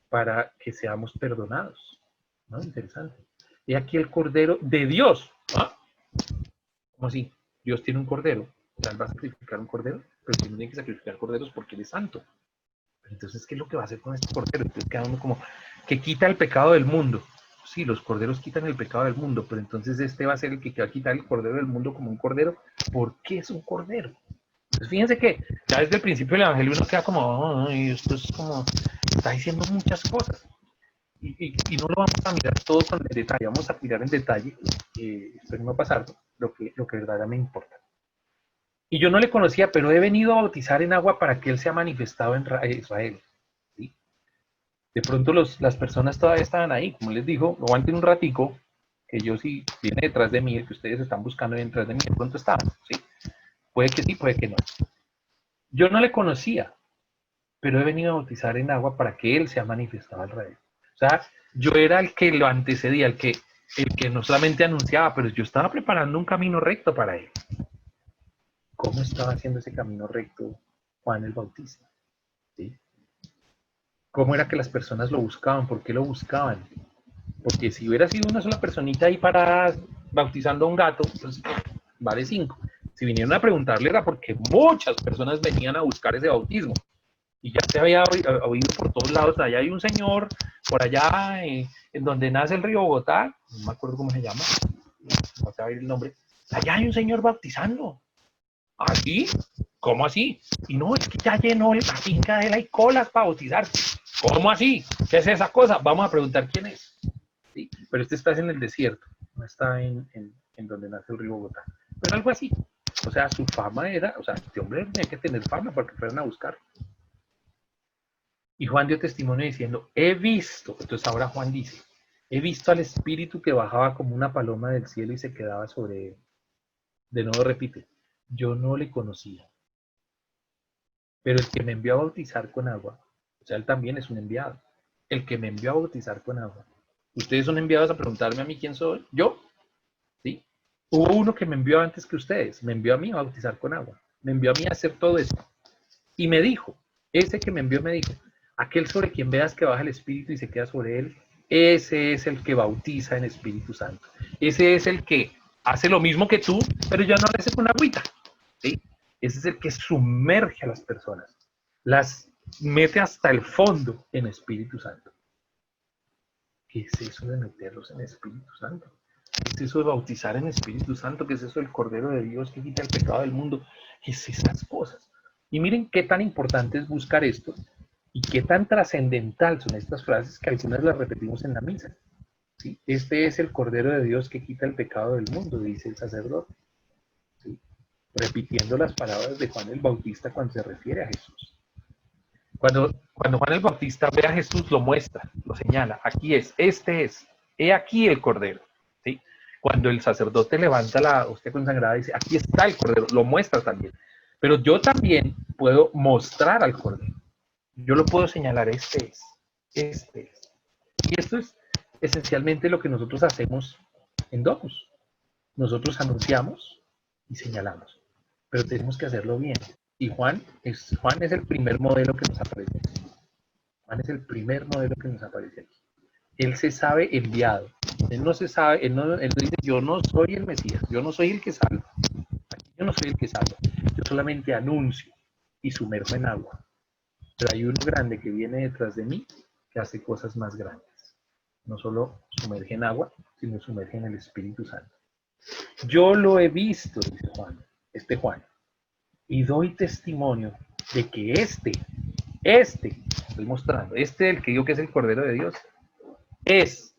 para que seamos perdonados. ¿No? Interesante. Y aquí el cordero de Dios. ¿Ah? ¿Cómo así? Dios tiene un cordero. O sea, él va a sacrificar un cordero, pero si no tiene que sacrificar corderos porque él es santo. Pero entonces, ¿qué es lo que va a hacer con este cordero? Entonces queda uno como que quita el pecado del mundo. Sí, los corderos quitan el pecado del mundo, pero entonces este va a ser el que va a quitar el cordero del mundo como un cordero. ¿Por qué es un cordero? Entonces fíjense que ya desde el principio del Evangelio uno queda como, oh, esto es como, está diciendo muchas cosas. Y no lo vamos a mirar todo con detalle, vamos a mirar en detalle, espero no pasar lo que verdaderamente importa. Y yo no le conocía, pero he venido a bautizar en agua para que él sea manifestado en Israel. ¿Sí? De pronto las personas todavía estaban ahí, como les digo, aguanten un ratico, que yo sí viene detrás de mí, el que ustedes están buscando detrás de mí, de pronto estaban, ¿sí? Puede que sí, puede que no. Yo no le conocía, pero he venido a bautizar en agua para que él sea manifestado en Israel. O sea, yo era el que lo antecedía, el que no solamente anunciaba, pero yo estaba preparando un camino recto para él. ¿Cómo estaba haciendo ese camino recto Juan el Bautista? ¿Sí? ¿Cómo era que las personas lo buscaban? ¿Por qué lo buscaban? Porque si hubiera sido una sola personita ahí parada bautizando a un gato, pues vale 5. Si vinieron a preguntarle era porque muchas personas venían a buscar ese bautismo. Y ya se había oído por todos lados. Allá hay un señor, por allá en donde nace el río Bogotá, no me acuerdo cómo se llama, no sé el nombre. Allá hay un señor bautizando. ¿Así? ¿Cómo así? Y no, es que ya llenó la finca de él, hay colas para bautizar. ¿Cómo así? ¿Qué es esa cosa? Vamos a preguntar quién es. ¿Sí? Pero este está en el desierto, no está en donde nace el río Bogotá. Pero algo así. O sea, su fama era, o sea, este hombre tenía que tener fama para que fueran a buscar. Y Juan dio testimonio diciendo, he visto, entonces ahora Juan dice, he visto al Espíritu que bajaba como una paloma del cielo y se quedaba sobre él. De nuevo repite, yo no le conocía. Pero el que me envió a bautizar con agua, o sea, él también es un enviado. El que me envió a bautizar con agua. Ustedes son enviados a preguntarme a mí quién soy. ¿Yo? ¿Sí? Hubo uno que me envió antes que ustedes. Me envió a mí a bautizar con agua. Me envió a mí a hacer todo esto. Y me dijo, ese que me envió me dijo, aquel sobre quien veas que baja el Espíritu y se queda sobre él, ese es el que bautiza en Espíritu Santo. Ese es el que hace lo mismo que tú, pero ya no lo hace con agüita. ¿Sí? Ese es el que sumerge a las personas, las mete hasta el fondo en Espíritu Santo. ¿Qué es eso de meterlos en Espíritu Santo? ¿Qué es eso de bautizar en Espíritu Santo? ¿Qué es eso del Cordero de Dios que quita el pecado del mundo? ¿Qué es esas cosas? Y miren qué tan importante es buscar esto y qué tan trascendental son estas frases que algunas las repetimos en la misa. ¿Sí? Este es el Cordero de Dios que quita el pecado del mundo, dice el sacerdote. ¿Sí? Repitiendo las palabras de Juan el Bautista cuando se refiere a Jesús. Cuando Juan el Bautista ve a Jesús, lo muestra, lo señala. Aquí es, este es, he aquí el Cordero. ¿Sí? Cuando el sacerdote levanta la hostia consagrada, dice, aquí está el Cordero, lo muestra también. Pero yo también puedo mostrar al Cordero. Yo lo puedo señalar, este es, este es. Y esto es esencialmente lo que nosotros hacemos en Docus. Nosotros anunciamos y señalamos, pero tenemos que hacerlo bien. Y Juan es el primer modelo que nos aparece aquí. Juan es el primer modelo que nos aparece aquí. Él se sabe enviado. Él no se sabe, él no dice, yo no soy el Mesías, yo no soy el que salva. Aquí yo no soy el que salva. Yo solamente anuncio y sumerjo en agua. Pero hay uno grande que viene detrás de mí que hace cosas más grandes. No solo sumerge en agua, sino sumerge en el Espíritu Santo. Yo lo he visto, dice Juan, Juan, y doy testimonio de que estoy mostrando, el que digo que es el Cordero de Dios, es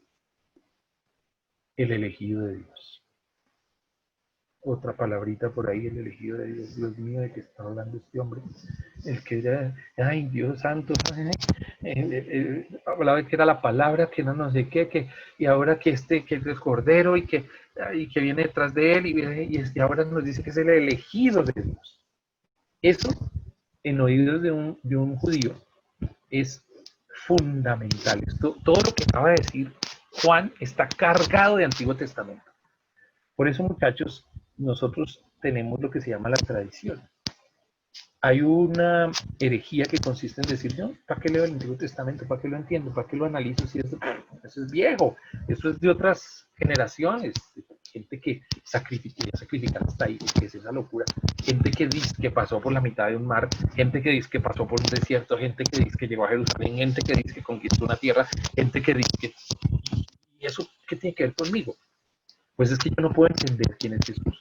el elegido de Dios. Otra palabrita por ahí, el elegido de Dios. Dios mío, ¿de qué está hablando este hombre? El que era, ay, Dios santo, hablaba que era la palabra, que no sé qué, y ahora que que es el cordero y que viene detrás de él, y ahora nos dice que es el elegido de Dios. Eso, en oídos de un judío, es fundamental. Todo lo que acaba de decir Juan está cargado de Antiguo Testamento. Por eso, muchachos, nosotros tenemos lo que se llama la tradición. Hay una herejía que consiste en decir, no, ¿para qué leo el Antiguo Testamento? ¿Para qué lo entiendo? ¿Para qué lo analizo? Si eso es viejo, eso es de otras generaciones. Gente que sacrificar hasta ahí, que es esa locura. Gente que dice que pasó por la mitad de un mar, gente que dice que pasó por un desierto, gente que dice que llegó a Jerusalén, gente que dice que conquistó una tierra, gente que dice que... ¿Y eso qué tiene que ver conmigo? Pues es que yo no puedo entender quién es Jesús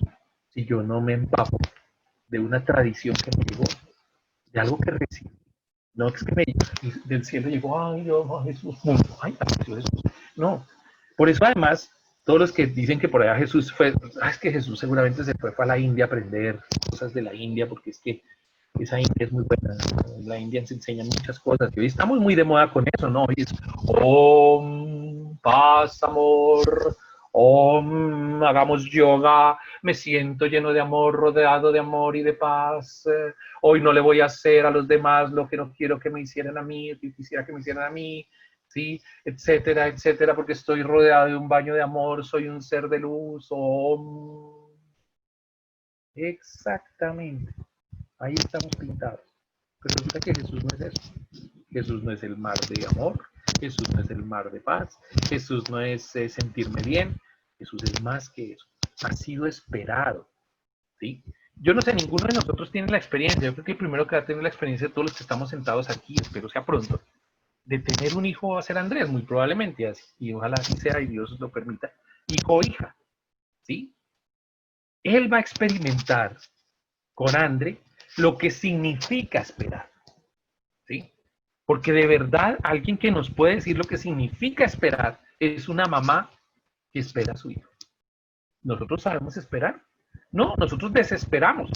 si yo no me empapo de una tradición que me llegó, de algo que recibí. No es que del cielo llegó, ay, Dios, Jesús, ay, apareció Jesús. No. Por eso, además, todos los que dicen que por allá Jesús fue, es que Jesús seguramente se fue a la India a aprender cosas de la India, porque es que esa India es muy buena. En la India se enseñan muchas cosas. Y hoy estamos muy de moda con eso, ¿no? Hoy es, paz, amor. Hagamos yoga, me siento lleno de amor, rodeado de amor y de paz. Hoy no le voy a hacer a los demás lo que no quiero que me hicieran a mí, lo que quisiera que me hicieran a mí, ¿sí? Etcétera, etcétera, porque estoy rodeado de un baño de amor, soy un ser de luz. Exactamente. Ahí estamos pintados. Pero resulta que Jesús no es eso. Jesús no es el mar de amor, Jesús no es el mar de paz, Jesús no es sentirme bien, Jesús es más que eso. Ha sido esperado, ¿sí? Yo no sé, ninguno de nosotros tiene la experiencia. Yo creo que el primero que va a tener la experiencia de todos los que estamos sentados aquí, espero sea pronto, de tener un hijo va a ser Andrés, muy probablemente, así, y ojalá así sea y Dios lo permita, hijo o hija, ¿sí? Él va a experimentar con André lo que significa esperar, ¿sí? Porque de verdad, alguien que nos puede decir lo que significa esperar es una mamá que espera a su hijo. ¿Nosotros sabemos esperar? No, nosotros desesperamos.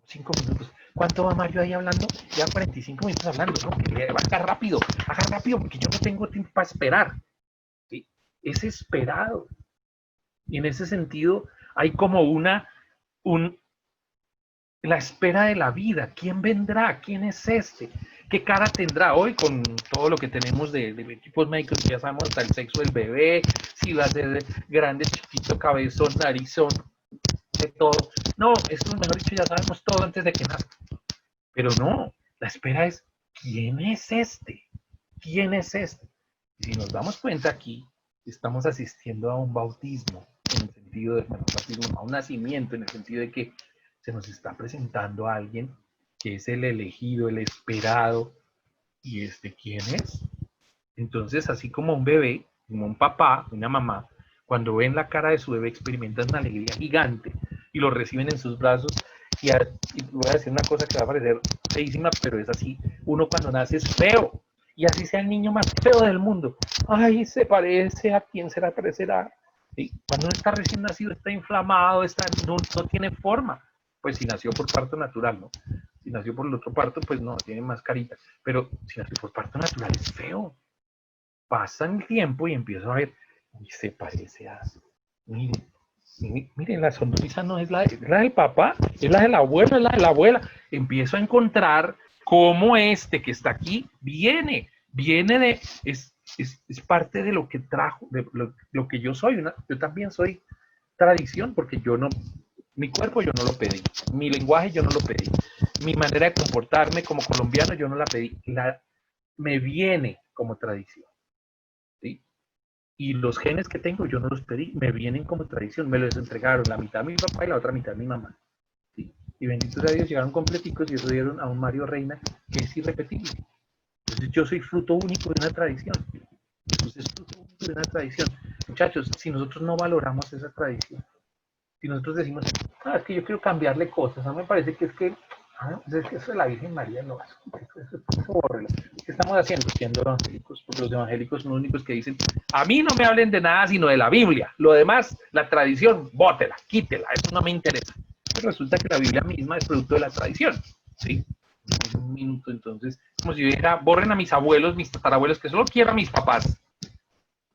5 minutos. ¿Cuánto va Mario ahí hablando? Ya 45 minutos hablando, ¿no? Que haga rápido, porque yo no tengo tiempo para esperar. ¿Sí? Es esperado. Y en ese sentido, hay como la espera de la vida. ¿Quién vendrá? ¿Quién es este? ¿Qué cara tendrá hoy con todo lo que tenemos de equipos médicos? Ya sabemos hasta el sexo del bebé, si va a ser grande, chiquito, cabezón, narizón, de todo. No, esto mejor dicho, ya sabemos todo antes de que nazca. Pero no, la espera es, ¿quién es este? ¿Quién es este? Y si nos damos cuenta aquí, estamos asistiendo a un bautismo, en el sentido de, bueno, bautismo, a un nacimiento, en el sentido de que se nos está presentando a alguien que es el elegido, el esperado. ¿Y quién es? Entonces, así como un bebé, como un papá, una mamá, cuando ven la cara de su bebé experimentan una alegría gigante y lo reciben en sus brazos. Y voy a decir una cosa que va a parecer feísima, pero es así. Uno cuando nace es feo. Y así sea el niño más feo del mundo. Ay, se parece a quién será, parecerá. ¿Sí? Cuando uno está recién nacido, está inflamado, no tiene forma. Pues si nació por parto natural, ¿no? Si nació por el otro parto, pues no, tiene más carita. Pero si nació por parto natural es feo. Pasa el tiempo y empiezo a ver, y se parece a... Miren, la sonrisa no es la del papá, es la del abuelo, es la de la abuela. Empiezo a encontrar cómo que está aquí viene de... Es parte de lo que trajo, de lo que yo soy. Yo también soy tradición, porque mi cuerpo yo no lo pedí, mi lenguaje yo no lo pedí, mi manera de comportarme como colombiano yo no la pedí, me viene como tradición, ¿sí? Y los genes que tengo yo no los pedí, me vienen como tradición, me los entregaron, la mitad mi papá y la otra mitad mi mamá, ¿sí? Y bendito sea Dios, llegaron completicos y eso dieron a un Mario Reina que es irrepetible. Entonces yo soy fruto único de una tradición. Jesús es fruto único de una tradición. Muchachos, si nosotros no valoramos esa tradición, si nosotros decimos, es que yo quiero cambiarle cosas, a mí me parece que es que Ah, es que eso de la Virgen María no, eso bórrelo. ¿Qué estamos haciendo? Siendo evangélicos, porque los evangélicos son los únicos que dicen, a mí no me hablen de nada sino de la Biblia, lo demás, la tradición, bótela, quítela, eso no me interesa. Pero resulta que la Biblia misma es producto de la tradición, ¿sí? Un minuto, entonces, como si yo dijera, borren a mis abuelos, mis tatarabuelos, que solo quiero a mis papás.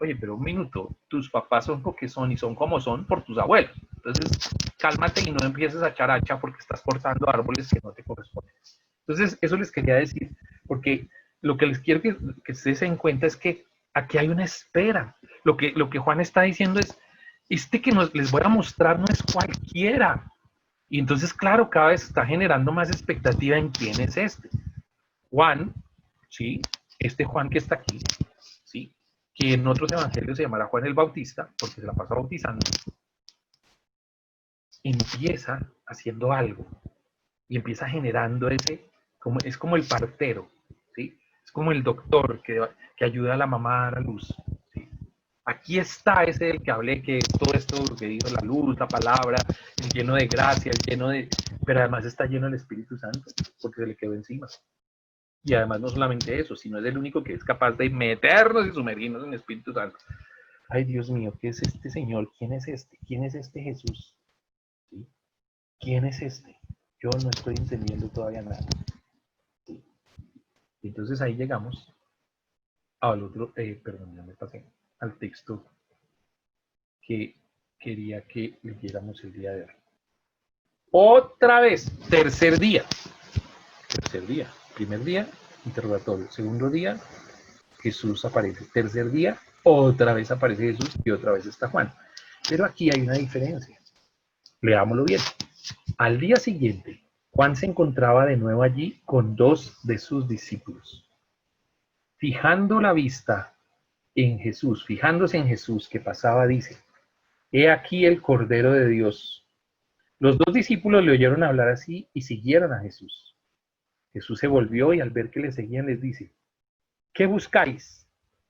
Oye, pero un minuto, tus papás son lo que son y son como son por tus abuelos. Entonces, cálmate y no empieces a echar hacha porque estás cortando árboles que no te corresponden. Entonces, eso les quería decir, porque lo que les quiero que ustedes se den cuenta es que aquí hay una espera. Lo que Juan está diciendo es, este que les voy a mostrar no es cualquiera. Y entonces, claro, cada vez está generando más expectativa en quién es este. Juan, ¿sí? Este Juan que está aquí, ¿sí? Que en otros evangelios se llamará Juan el Bautista, porque se la pasa bautizando, empieza haciendo algo y empieza generando es como el partero, ¿sí? Es como el doctor que ayuda a la mamá a dar a luz, ¿sí? Aquí está ese del que hablé, que es todo esto lo que dijo, la luz, la palabra, el lleno de gracia, el lleno de... Pero además está lleno del Espíritu Santo, porque se le quedó encima. Y además no solamente eso, sino es el único que es capaz de meternos y sumergirnos en el Espíritu Santo. Ay, Dios mío, ¿qué es este Señor? ¿Quién es este? ¿Quién es este Jesús? ¿Sí? ¿Quién es este? Yo no estoy entendiendo todavía nada. ¿Sí? Y entonces ahí llegamos al otro, perdón, ya me pasé, al texto que quería que leyéramos el día de hoy. Otra vez, tercer día. Tercer día. Primer día, interrogatorio. Segundo día, Jesús aparece. Tercer día, otra vez aparece Jesús y otra vez está Juan. Pero aquí hay una diferencia. Leámoslo bien. Al día siguiente, Juan se encontraba de nuevo allí con dos de sus discípulos. Fijando la vista en Jesús, fijándose en Jesús que pasaba, dice, he aquí el Cordero de Dios. Los dos discípulos le oyeron hablar así y siguieron a Jesús. Jesús se volvió y al ver que le seguían les dice, ¿qué buscáis?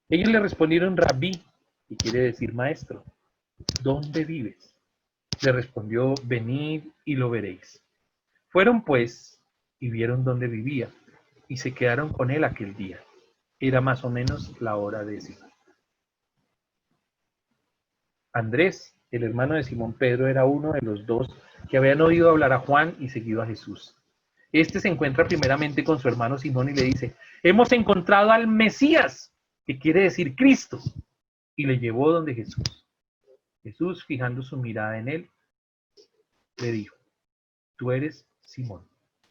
Ellos le respondieron, Rabí, que quiere decir maestro, ¿dónde vives? Le respondió, venid y lo veréis. Fueron pues y vieron dónde vivía y se quedaron con él aquel día. Era más o menos la hora 10. Andrés, el hermano de Simón Pedro, era uno de los dos que habían oído hablar a Juan y seguido a Jesús. Este se encuentra primeramente con su hermano Simón y le dice, hemos encontrado al Mesías, que quiere decir Cristo, y le llevó donde Jesús. Jesús, fijando su mirada en él, le dijo, tú eres Simón,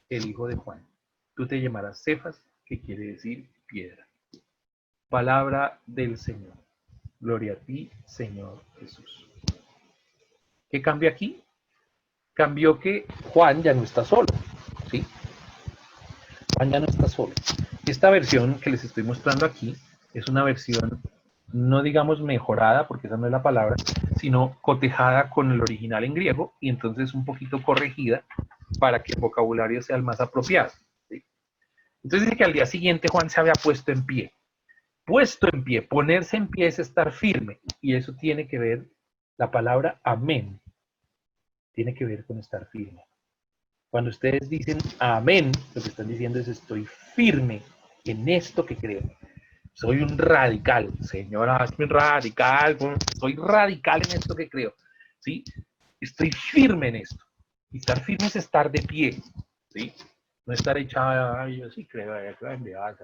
el hijo de Juan. Tú te llamarás Cefas, que quiere decir piedra. Palabra del Señor. Gloria a ti, Señor Jesús. ¿Qué cambia aquí? Cambió que Juan ya no está solo, ¿sí? Juan ya no está solo. Esta versión que les estoy mostrando aquí es una versión, no digamos mejorada, porque esa no es la palabra, sino cotejada con el original en griego y entonces un poquito corregida para que el vocabulario sea el más apropiado, ¿sí? Entonces dice que al día siguiente Juan se había puesto en pie. Puesto en pie, ponerse en pie es estar firme, y eso tiene que ver, la palabra amén, tiene que ver con estar firme. Cuando ustedes dicen amén, lo que están diciendo es estoy firme en esto que creo. Soy un radical, señora, soy radical, soy radical en esto que creo, ¿sí? Estoy firme en esto. Y estar firme es estar de pie, ¿sí? No estar echada, ay, yo sí creo, no,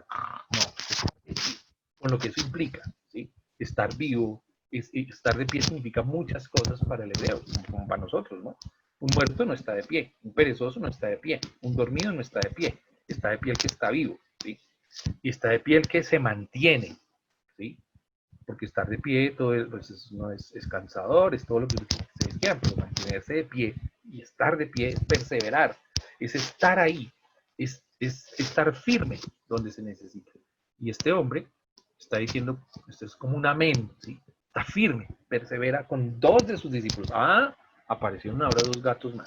con lo que eso implica, ¿sí? Estar vivo, estar de pie significa muchas cosas para el hebreo, como para nosotros, ¿no? Un muerto no está de pie, un perezoso no está de pie, un dormido no está de pie el que está vivo, ¿sí? Y está de pie el que se mantiene, ¿sí? Porque estar de pie todo pues no es cansador, es todo lo que ustedes quieran, pero mantenerse de pie y estar de pie es perseverar, es estar ahí, es estar firme donde se necesita. Y este hombre está diciendo, esto es como un amén, ¿sí? Está firme, persevera con dos de sus discípulos. Ah, aparecieron ahora dos gatos más,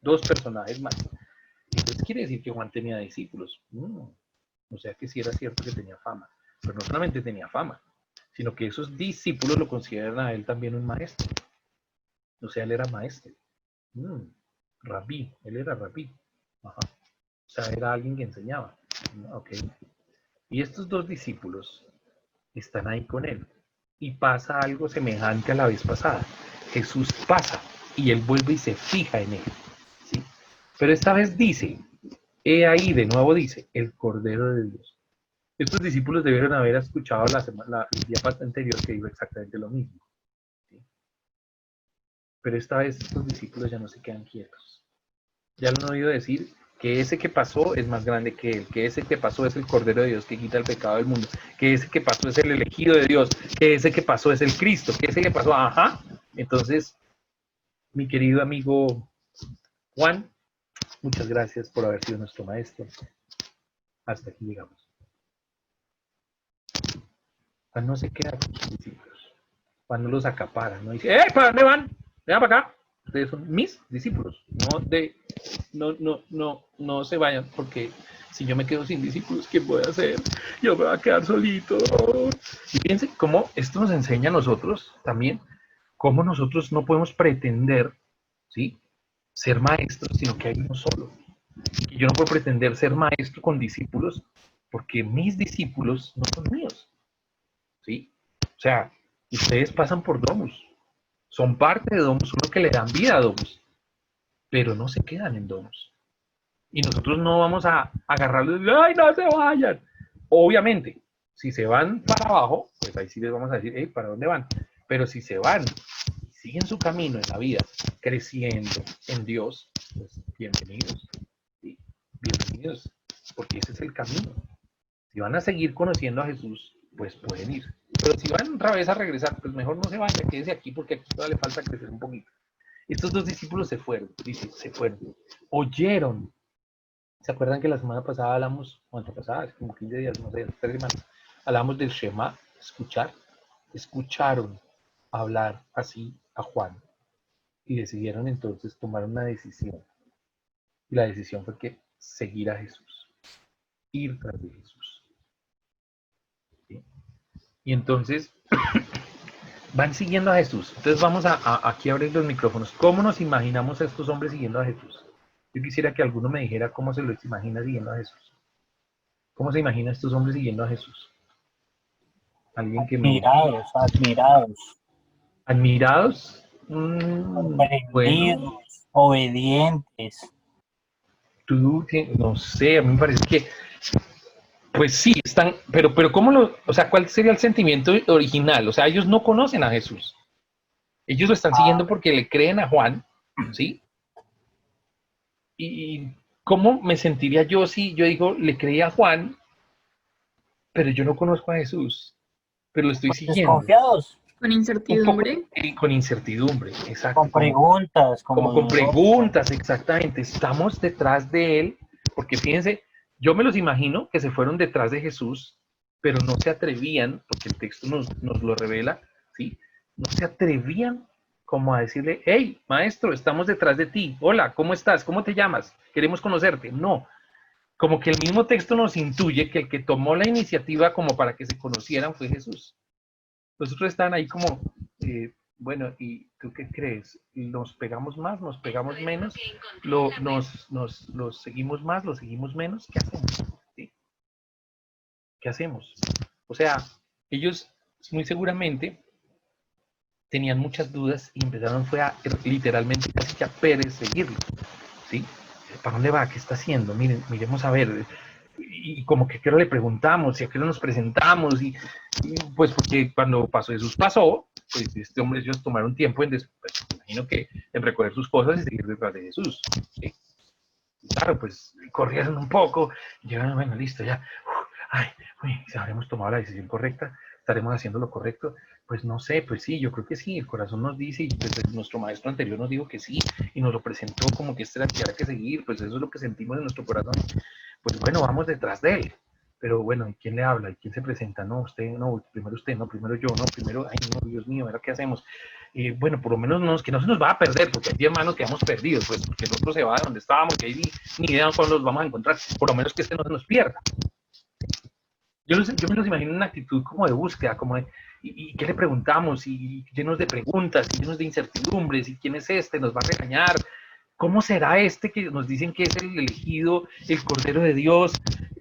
dos personajes más. Entonces quiere decir que Juan tenía discípulos. O sea que sí era cierto que tenía fama, pero no solamente tenía fama, sino que esos discípulos lo consideran a él también un maestro. O sea, él era maestro. Rabí, él era rabí. Ajá. O sea, era alguien que enseñaba. Ok. Y estos dos discípulos están ahí con él. Y pasa algo semejante a la vez pasada. Jesús pasa y él vuelve y se fija en él. ¿Sí? Pero esta vez dice, he ahí, de nuevo dice, el Cordero de Dios. Estos discípulos debieron haber escuchado el día anterior que dijo exactamente lo mismo. ¿Sí? Pero esta vez estos discípulos ya no se quedan quietos. Ya lo han oído decir que ese que pasó es más grande que él, que ese que pasó es el Cordero de Dios que quita el pecado del mundo, que ese que pasó es el elegido de Dios, que ese que pasó es el Cristo, que ese que pasó, ajá. Entonces, mi querido amigo Juan, muchas gracias por haber sido nuestro maestro. Hasta aquí llegamos. Juan no se queda con sus discípulos. Juan no los acapara, no dice, ¿para dónde van? Vengan para acá. Ustedes son mis discípulos, no se vayan, porque si yo me quedo sin discípulos, ¿qué voy a hacer? Yo me voy a quedar solito. Y fíjense cómo esto nos enseña a nosotros también, cómo nosotros no podemos pretender, ¿sí?, ser maestros, sino que hay uno solo. Y yo no puedo pretender ser maestro con discípulos, porque mis discípulos no son míos, ¿sí? O sea, ustedes pasan por Domus, son parte de Domus, son los que le dan vida a Domus, pero no se quedan en Domus. Y nosotros no vamos a agarrarlos y ¡ay, no se vayan! Obviamente, si se van para abajo, pues ahí sí les vamos a decir, hey, ¿para dónde van? Pero si se van y siguen su camino en la vida, creciendo en Dios, pues bienvenidos, ¿sí? Bienvenidos, porque ese es el camino. Si van a seguir conociendo a Jesús, pues pueden ir. Pero si van otra vez a regresar, pues mejor no se vayan, quédense aquí porque aquí todavía le falta crecer un poquito. Estos dos discípulos se fueron, dice, se fueron. Oyeron. ¿Se acuerdan que la semana pasada hablamos, o antepasada, hace como 15 días, no sé, 3 semanas, hablamos del Shema, escuchar? Escucharon hablar así a Juan y decidieron entonces tomar una decisión. Y la decisión fue que seguir a Jesús, ir tras de Jesús. ¿Sí? Y entonces van siguiendo a Jesús. Entonces vamos a aquí a abrir los micrófonos. ¿Cómo nos imaginamos a estos hombres siguiendo a Jesús? Yo quisiera que alguno me dijera cómo se los imagina siguiendo a Jesús. ¿Cómo se imagina a estos hombres siguiendo a Jesús? Alguien que me... Admirados. ¿Admirados? Comprendidos, obedientes. Tú, no sé, a mí me parece que... Pues sí, están... Pero ¿cómo lo... O sea, ¿cuál sería el sentimiento original? O sea, ellos no conocen a Jesús. Ellos lo están siguiendo porque le creen a Juan, ¿sí? ¿Y cómo me sentiría yo si yo digo, le creí a Juan, pero yo no conozco a Jesús, pero lo estoy siguiendo? Desconfiados. Con incertidumbre. Con incertidumbre, exacto. Con preguntas. Como con preguntas, exactamente. Estamos detrás de él, porque fíjense, yo me los imagino que se fueron detrás de Jesús, pero no se atrevían, porque el texto nos lo revela, ¿sí? No se atrevían como a decirle, hey, maestro, estamos detrás de ti. Hola, ¿cómo estás? ¿Cómo te llamas? Queremos conocerte. No, como que el mismo texto nos intuye que el que tomó la iniciativa como para que se conocieran fue Jesús. Los otros estaban ahí como, bueno, ¿y tú qué crees? ¿Nos pegamos más? ¿Nos pegamos menos? ¿Los seguimos más? ¿Los seguimos menos? ¿Qué hacemos? ¿Sí? ¿Qué hacemos? O sea, ellos muy seguramente tenían muchas dudas y empezaron fue a literalmente casi que a perseguirlo, ¿sí? ¿Para dónde va? ¿Qué está haciendo? Miren, miremos a ver. Y como que qué hora le preguntamos, y a qué hora nos presentamos, y pues porque cuando pasó Jesús pasó, pues este hombre ellos tomaron tiempo en, pues, imagino que en recoger sus cosas y seguir detrás de Jesús, ¿sí? Y claro, pues corrieron un poco, y llegaron, bueno, listo, ya, si habremos tomado la decisión correcta, estaremos haciendo lo correcto. Pues no sé, pues sí, yo creo que sí, el corazón nos dice, y pues nuestro maestro anterior nos dijo que sí, y nos lo presentó como que este era el que había que seguir, pues eso es lo que sentimos en nuestro corazón. Pues bueno, vamos detrás de él. Pero bueno, ¿y quién le habla? ¿Y quién se presenta? No, usted, no, primero yo, no, primero, ay, no, Dios mío, ¿ahora qué hacemos? Bueno, por lo menos que no se nos va a perder, porque hay hermanos que hemos perdido, pues porque el otro se va de donde estábamos, que ahí ni idea cuándo los vamos a encontrar, por lo menos que este no se nos pierda. Yo me los imagino en una actitud como de búsqueda, como de, ¿y qué le preguntamos? Y llenos de preguntas, y llenos de incertidumbres, ¿y quién es este? ¿Nos va a regañar? ¿Cómo será este que nos dicen que es el elegido, el Cordero de Dios?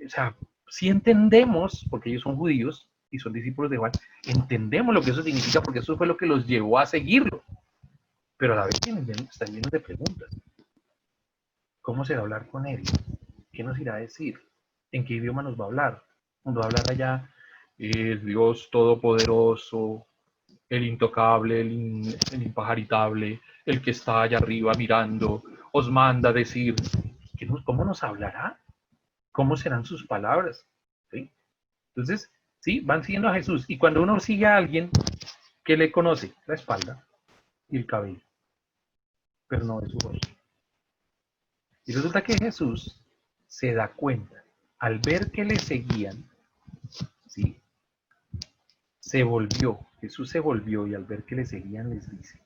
O sea, si entendemos, porque ellos son judíos y son discípulos de Juan, entendemos lo que eso significa porque eso fue lo que los llevó a seguirlo. Pero a la vez están llenos de preguntas. ¿Cómo será hablar con él? ¿Qué nos irá a decir? ¿En qué idioma nos va a hablar? ¿Nos va a hablar allá? El Dios Todopoderoso, el intocable, el impajaritable, el que está allá arriba mirando, os manda a decir, ¿cómo nos hablará? ¿Cómo serán sus palabras? ¿Sí? Entonces, sí, van siguiendo a Jesús. Y cuando uno sigue a alguien, ¿qué le conoce? La espalda y el cabello, pero no de su rostro. Y resulta que Jesús se da cuenta, al ver que le seguían, ¿sí? Jesús se volvió y al ver que le seguían les dice,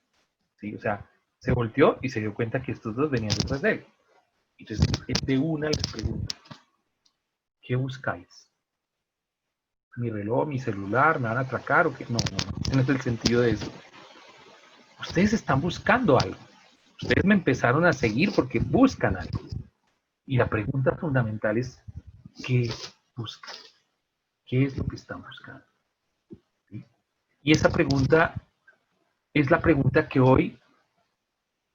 ¿sí? O sea, se volteó y se dio cuenta que estos dos venían detrás de él. Entonces, él de una les pregunta, ¿qué buscáis? ¿Mi reloj, mi celular, me van a atracar o qué? No, ese no es el sentido de eso. Ustedes están buscando algo. Ustedes me empezaron a seguir porque buscan algo. Y la pregunta fundamental es, ¿qué buscan? ¿Qué es lo que están buscando? ¿Sí? Y esa pregunta es la pregunta que hoy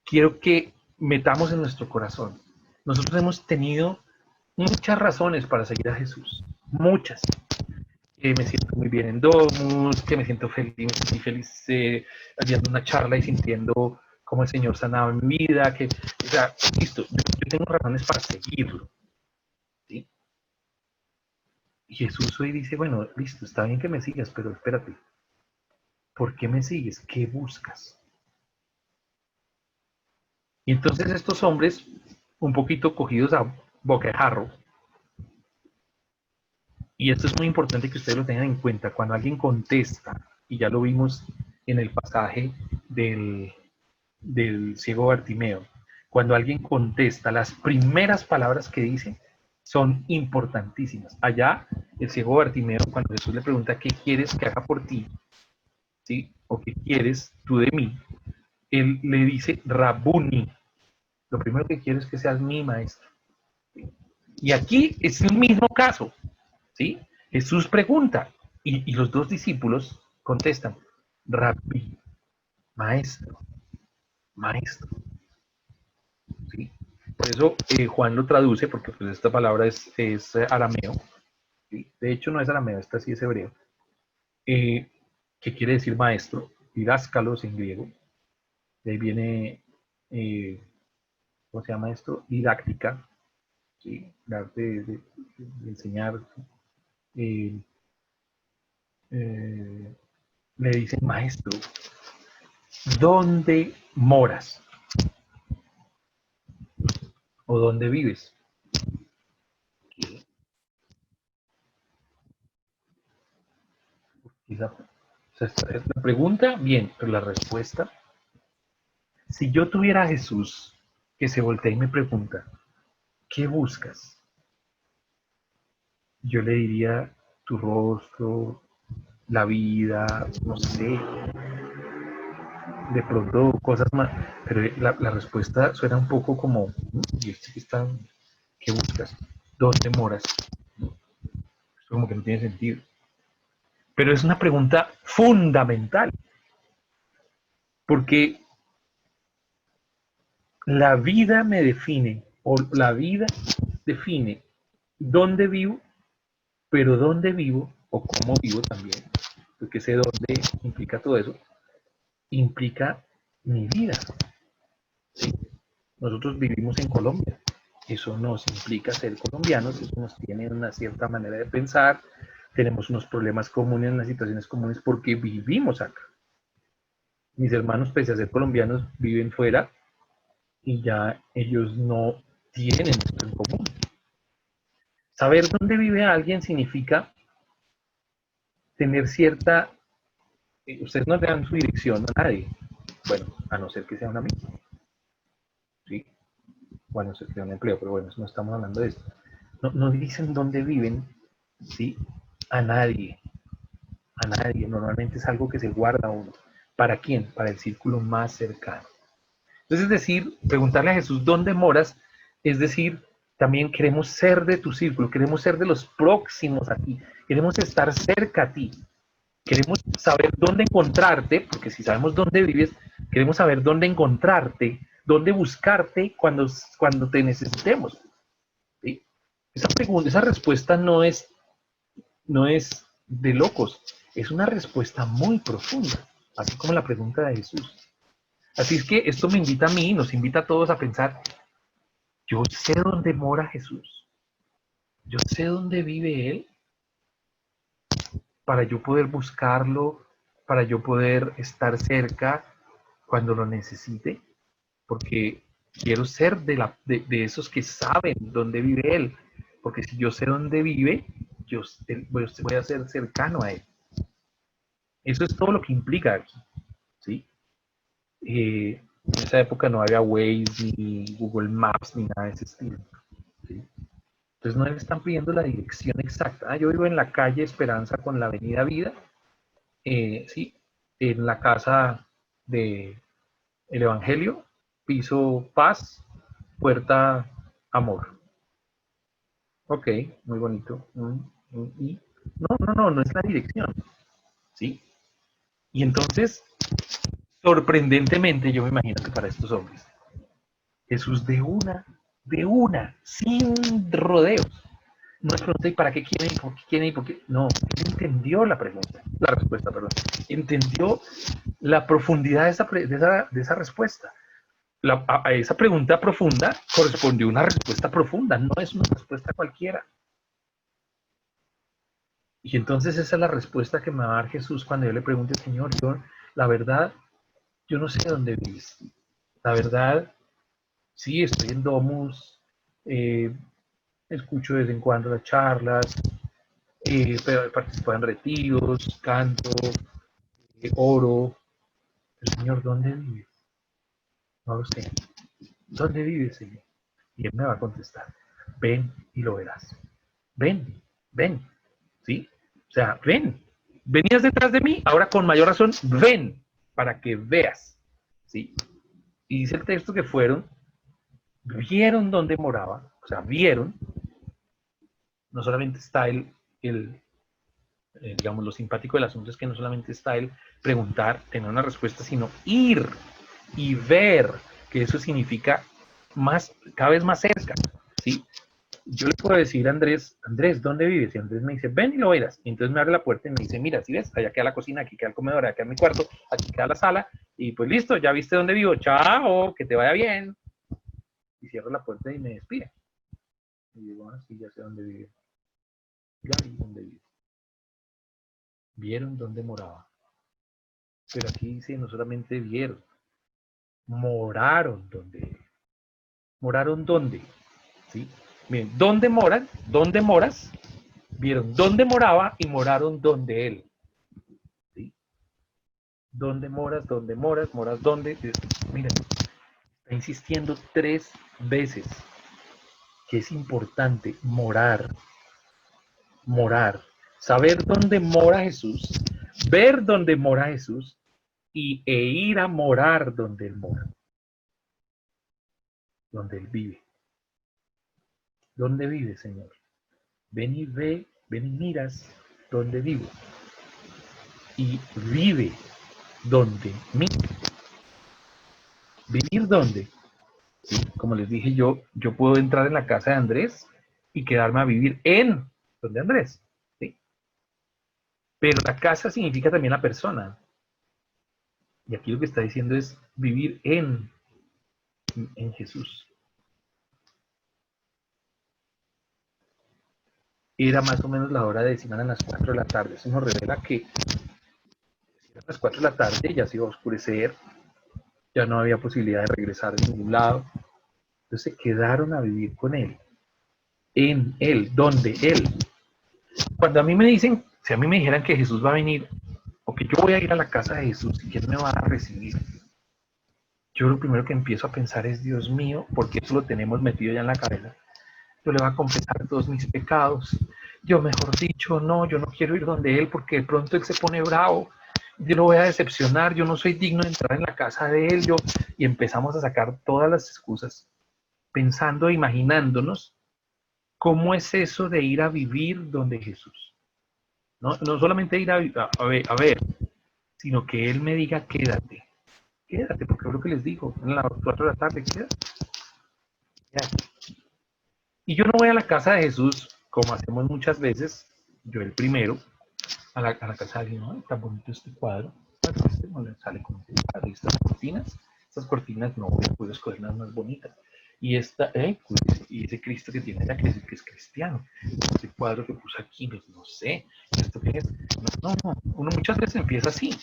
quiero que metamos en nuestro corazón. Nosotros hemos tenido muchas razones para seguir a Jesús. Muchas. Que me siento muy bien en Domus, que me siento feliz, me sentí feliz haciendo una charla y sintiendo cómo el Señor sanaba mi vida, que, o sea, listo, yo tengo razones para seguirlo, ¿sí? Y Jesús hoy dice, bueno, listo, está bien que me sigas, pero espérate, ¿por qué me sigues? ¿Qué buscas? Y entonces estos hombres, un poquito cogidos a boca de jarro, y esto es muy importante que ustedes lo tengan en cuenta, cuando alguien contesta, y ya lo vimos en el pasaje del ciego Bartimeo, cuando alguien contesta, las primeras palabras que dice son importantísimas. Allá, el ciego Bartimeo, cuando Jesús le pregunta, ¿qué quieres que haga por ti? ¿Sí? ¿O qué quieres tú de mí? Él le dice, Rabuni. Lo primero que quiero es que seas mi maestro. Y aquí es el mismo caso. ¿Sí? Jesús pregunta y los dos discípulos contestan, Rabbi, maestro, maestro. ¿Sí? Por eso Juan lo traduce, porque pues, esta palabra es arameo. ¿Sí? De hecho, no es arameo, esta sí es hebreo. Que quiere decir maestro, didáscalos en griego. De ahí viene, ¿cómo se llama esto? Didáctica, ¿sí? El arte de enseñar. Eh, le dicen maestro, ¿dónde moras? ¿O dónde vives? La pregunta, bien, pero la respuesta, si yo tuviera a Jesús que se voltea y me pregunta, ¿qué buscas? Yo le diría tu rostro, la vida, no sé, de pronto cosas más, pero la respuesta suena un poco como, ¿y este que está, qué buscas? ¿Dónde moras? Esto como que no tiene sentido. Pero es una pregunta fundamental, porque la vida me define, o la vida define dónde vivo, pero dónde vivo, o cómo vivo también, porque ese dónde implica todo eso, implica mi vida. ¿Sí? Nosotros vivimos en Colombia, eso nos implica ser colombianos, eso nos tiene una cierta manera de pensar, tenemos unos problemas comunes, unas situaciones comunes porque vivimos acá. Mis hermanos, pese a ser colombianos, viven fuera y ya ellos no tienen esto en común. Saber dónde vive alguien significa tener cierta... ustedes no le dan su dirección a nadie, bueno, a no ser que sea un amigo, ¿sí? Bueno, se crea un empleo, pero bueno, no estamos hablando de esto. No dicen dónde viven, ¿sí? A nadie, a nadie. Normalmente es algo que se guarda uno. ¿Para quién? Para el círculo más cercano. Entonces, es decir, preguntarle a Jesús, ¿dónde moras? Es decir, también queremos ser de tu círculo, queremos ser de los próximos a ti, queremos estar cerca a ti, queremos saber dónde encontrarte, porque si sabemos dónde vives, queremos saber dónde encontrarte, dónde buscarte cuando te necesitemos. ¿Sí? Esa pregunta, esa respuesta no es de locos, es una respuesta muy profunda, así como la pregunta de Jesús. Así es que esto me invita a mí, nos invita a todos a pensar, yo sé dónde mora Jesús, yo sé dónde vive Él, para yo poder buscarlo, para yo poder estar cerca cuando lo necesite, porque quiero ser de esos que saben dónde vive Él, porque si yo sé dónde vive, yo voy a ser cercano a Él. Eso es todo lo que implica aquí, ¿sí? En esa época no había Waze, ni Google Maps, ni nada de ese estilo, ¿sí? Entonces no le están pidiendo la dirección exacta. Ah, yo vivo en la calle Esperanza con la avenida Vida, sí, en la casa de El Evangelio, piso Paz, puerta Amor. Ok, muy bonito. Y no es la dirección, ¿sí? Y entonces, sorprendentemente, yo me imagino que para estos hombres, Jesús de una, sin rodeos. No les pregunté, ¿y para qué quieren? ¿Y por qué quieren? ¿Y por qué? No, él entendió la respuesta, perdón. Entendió la profundidad de esa respuesta. A esa pregunta profunda correspondió una respuesta profunda, no es una respuesta cualquiera. Y entonces esa es la respuesta que me va a dar Jesús cuando yo le pregunte, Señor, la verdad, yo no sé dónde vives. La verdad, sí, estoy en Domus, escucho de vez en cuando las charlas, pero participo en retiros, canto, oro. El Señor, ¿dónde vives? No lo sé. ¿Dónde vives, Señor? Y Él me va a contestar, ven y lo verás. Ven, ¿sí? O sea, ven. Venías detrás de mí, ahora con mayor razón, ven para que veas, ¿sí? Y dice el texto que vieron dónde moraba, o sea, vieron, no solamente está digamos, lo simpático del asunto es que no solamente está el preguntar, tener una respuesta, sino ir y ver, que eso significa cada vez más cerca, ¿sí? Yo le puedo decir a Andrés, ¿dónde vives? Y Andrés me dice, ven y lo verás. Y entonces me abre la puerta y me dice, mira, si ves, allá queda la cocina, aquí queda el comedor, allá queda mi cuarto, aquí queda la sala, y pues listo, ya viste dónde vivo, chao, que te vaya bien. Y cierro la puerta y me despide. Y digo, sí, ya sé dónde vive. Ya vi dónde vive. Vieron dónde moraba. Pero aquí dice, no solamente vieron, moraron donde vive. ¿Moraron dónde? ¿Sí? Miren, ¿dónde moran? ¿Dónde moras? Vieron dónde moraba y moraron donde él. ¿Sí? ¿Dónde moras? ¿Dónde moras? ¿Moras dónde? Miren, está insistiendo 3 veces que es importante morar. Saber dónde mora Jesús, ver dónde mora Jesús e ir a morar donde él mora. Donde él vive. ¿Dónde vive, Señor? Ven y miras dónde vivo. Y vive donde mí. ¿Vivir dónde? ¿Sí? Como les dije yo puedo entrar en la casa de Andrés y quedarme a vivir en donde Andrés. ¿Sí? Pero la casa significa también la persona. Y aquí lo que está diciendo es vivir en Jesús. Era más o menos la hora de decir a las 4 de la tarde. Eso nos revela que a las 4 de la tarde ya se iba a oscurecer, ya no había posibilidad de regresar de ningún lado. Entonces se quedaron a vivir con él, en él, donde él. Cuando a mí me dicen, si a mí me dijeran que Jesús va a venir, o que yo voy a ir a la casa de Jesús y que Él me va a recibir, yo lo primero que empiezo a pensar es, Dios mío, porque eso lo tenemos metido ya en la cabeza. Yo le voy a confesar todos mis pecados. Yo, mejor dicho, no, yo no quiero ir donde Él porque de pronto Él se pone bravo yo lo voy a decepcionar, yo no soy digno de entrar en la casa de él, y empezamos a sacar todas las excusas, pensando, imaginándonos cómo es eso de ir a vivir donde Jesús. No solamente ir a ver, sino que Él me diga, quédate, porque es lo que les digo, a las 4 de la tarde, quédate. Y yo no voy a la casa de Jesús, como hacemos muchas veces, yo el primero, a la casa de alguien, ¿no? Tan bonito este cuadro, este no le sale con este cuadro, y estas cortinas no, puedo escoger las más bonitas. Y esta, y ese Cristo que tiene allá, que es cristiano, este cuadro que puso aquí, pues no sé, ¿esto qué es? No, uno muchas veces empieza así.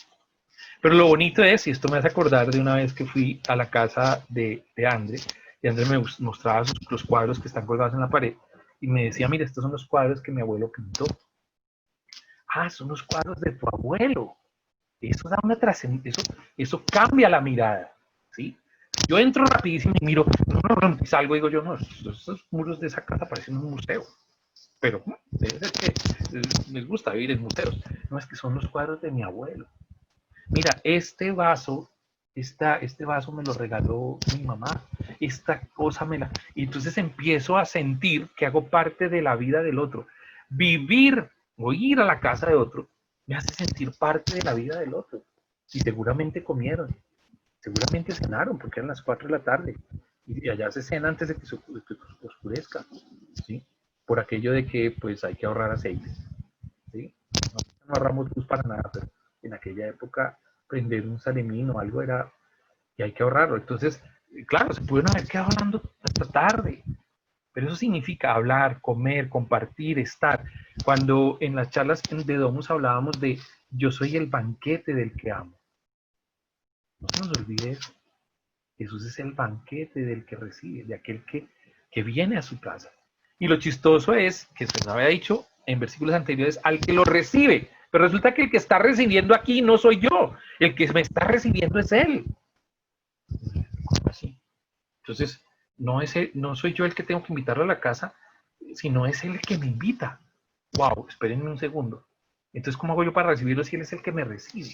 Pero lo bonito es, y esto me hace acordar de una vez que fui a la casa de André, y André me mostraba los cuadros que están colgados en la pared, y me decía, mira, estos son los cuadros que mi abuelo pintó. Ah, son los cuadros de tu abuelo. Eso da una trascendencia, eso cambia la mirada, ¿sí? Yo entro rapidísimo y miro, y salgo y digo yo, no, esos muros de esa casa parecen un museo. Pero debe ser que les gusta vivir en museos. No, es que son los cuadros de mi abuelo. Mira, este vaso me lo regaló mi mamá. Esta cosa Y entonces empiezo a sentir que hago parte de la vida del otro. Vivir o ir a la casa de otro me hace sentir parte de la vida del otro. Y seguramente comieron, seguramente cenaron, porque eran las 4 de la tarde. Y allá se cena antes de que se oscurezca, ¿sí? Por aquello de que pues hay que ahorrar aceite, ¿sí? No ahorramos luz para nada, pero en aquella época prender un salemín o algo era, y hay que ahorrarlo. Entonces, claro, se pudieron haber quedado hablando hasta tarde, pero eso significa hablar, comer, compartir, estar. Cuando en las charlas de Domus hablábamos de yo soy el banquete del que amo. No se nos olvide eso. Jesús es el banquete del que recibe, de aquel que viene a su casa. Y lo chistoso es que se nos había dicho en versículos anteriores al que lo recibe. Pero resulta que el que está recibiendo aquí no soy yo. El que me está recibiendo es él. ¿Cómo así? Entonces, no soy yo el que tengo que invitarlo a la casa, sino es él el que me invita. Wow, espérenme un segundo. Entonces, ¿cómo hago yo para recibirlo si él es el que me recibe?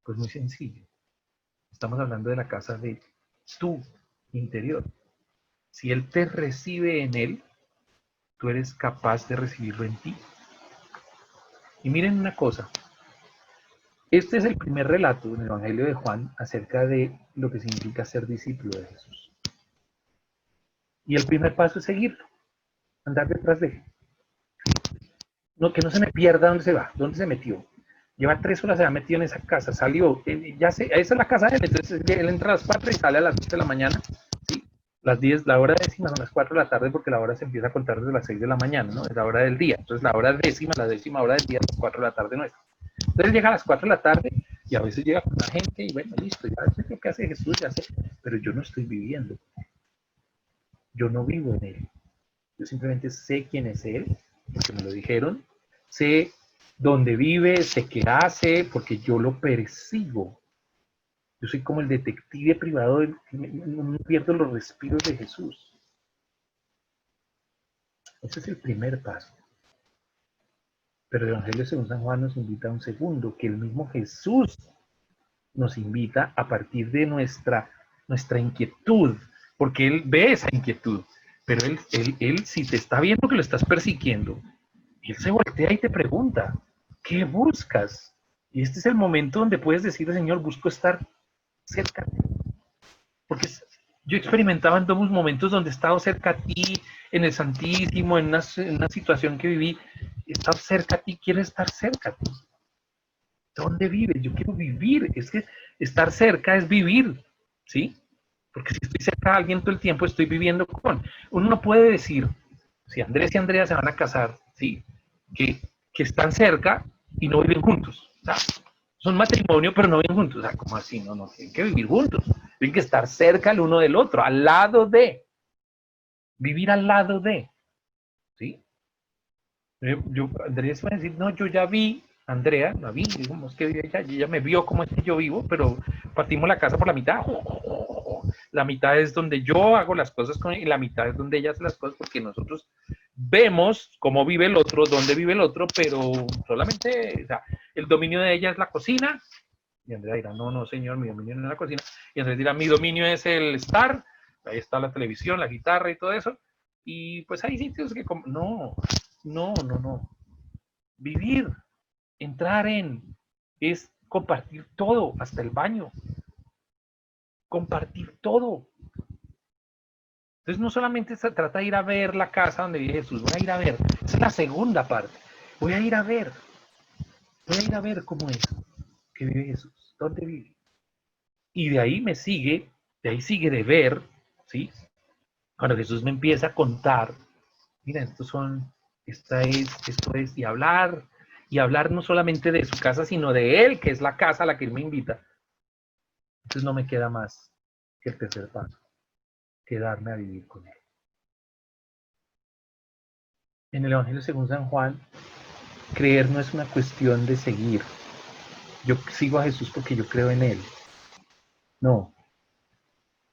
Pues muy sencillo. Estamos hablando de la casa de tu interior. Si él te recibe en él, tú eres capaz de recibirlo en ti. Y miren una cosa. Este es el primer relato en el Evangelio de Juan acerca de lo que significa ser discípulo de Jesús. Y el primer paso es seguirlo, andar detrás de él. No, que no se me pierda dónde se va, dónde se metió. Lleva 3 horas, se ha metido en esa casa, salió, esa es la casa de él, entonces él entra a las 4 y sale a las 10 de la mañana, ¿sí? Las 10, la hora décima son las 4 de la tarde porque la hora se empieza a contar desde las 6 de la mañana, ¿no? Es la hora del día, entonces la hora décima, la décima hora del día es las 4 de la tarde nuestra. Entonces él llega a las 4 de la tarde y a veces llega con la gente y bueno, listo, ya sé lo que hace Jesús, ya sé, pero yo no estoy viviendo. Yo no vivo en él. Yo simplemente sé quién es él, porque me lo dijeron, sé dónde vive, sé qué hace, porque yo lo percibo. Yo soy como el detective privado, no pierdo los respiros de Jesús. Ese es el primer paso. Pero el Evangelio según San Juan nos invita a un segundo, que el mismo Jesús nos invita a partir de nuestra inquietud, porque Él ve esa inquietud, pero él si te está viendo que lo estás persiguiendo, Él se voltea y te pregunta, ¿qué buscas? Y este es el momento donde puedes decirle, Señor, busco estar cerca de ti. Porque yo experimentaba en todos momentos donde he estado cerca a ti, en el Santísimo, en una situación que viví, he estado cerca a ti, quiero estar cerca a ti. ¿Dónde vives? Yo quiero vivir. Es que estar cerca es vivir, ¿sí? Porque si estoy cerca de alguien todo el tiempo, estoy viviendo con. Uno no puede decir, si Andrés y Andrea se van a casar, ¿sí? Que están cerca y no viven juntos. O sea, son matrimonio, pero no viven juntos. O sea, ¿cómo así? No, tienen que vivir juntos. Tienen que estar cerca el uno del otro, al lado de. Vivir al lado de. ¿Sí? Andrés va a decir, no, yo ya vi, Andrea, la vi, digamos que vive ella, y ella me vio como es que yo vivo, pero partimos la casa por la mitad. La mitad es donde yo hago las cosas con ella, y la mitad es donde ella hace las cosas, porque nosotros vemos cómo vive el otro, dónde vive el otro, pero solamente, o sea, el dominio de ella es la cocina. Y Andrea dirá, no, no, señor, mi dominio no es la cocina. Y Andrés dirá, mi dominio es el estar. Ahí está la televisión, la guitarra y todo eso. Y pues hay sitios que... No, no, no, no. Vivir, entrar en, es compartir todo, hasta el baño. Compartir todo. Entonces no solamente se trata de ir a ver la casa donde vive Jesús, voy a ir a ver. Esa es la segunda parte. Voy a ir a ver. Voy a ir a ver cómo es que vive Jesús, dónde vive. Y de ahí me sigue, de ahí sigue de ver, ¿sí? Cuando Jesús me empieza a contar, mira, esto es, y hablar no solamente de su casa, sino de él, que es la casa a la que él me invita. Entonces no me queda más que el tercer paso, quedarme a vivir con él. En el Evangelio según San Juan, creer no es una cuestión de seguir. Yo sigo a Jesús porque yo creo en él. No,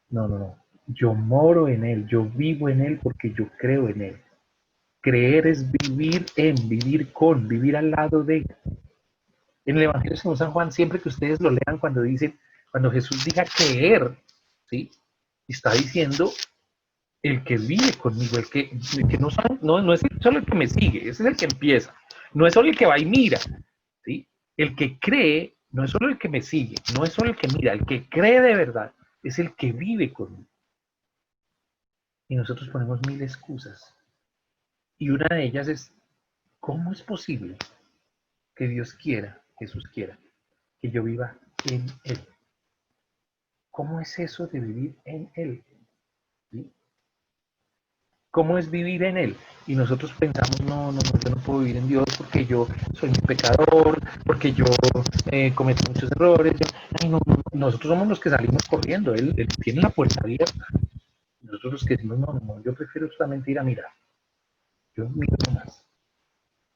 no, no, no. Yo moro en él, yo vivo en él porque yo creo en él. Creer es vivir en, vivir con, vivir al lado de. En el Evangelio según San Juan, siempre que ustedes lo lean, cuando Jesús diga creer, ¿sí? Está diciendo el que vive conmigo, el que no es solo el que me sigue, ese es el que empieza. No es solo el que va y mira, ¿sí? El que cree no es solo el que me sigue, no es solo el que mira, el que cree de verdad es el que vive conmigo. Y nosotros ponemos mil excusas. Y una de ellas es, ¿cómo es posible que Dios quiera, Jesús quiera, que yo viva en Él? ¿Cómo es eso de vivir en Él? ¿Sí? ¿Cómo es vivir en Él? Y nosotros pensamos, no, yo no puedo vivir en Dios porque yo soy un pecador, porque yo cometo muchos errores. Ay, no, nosotros somos los que salimos corriendo, él tiene la puerta abierta. Nosotros los que decimos, no, yo prefiero solamente ir a mirar. Yo miro más.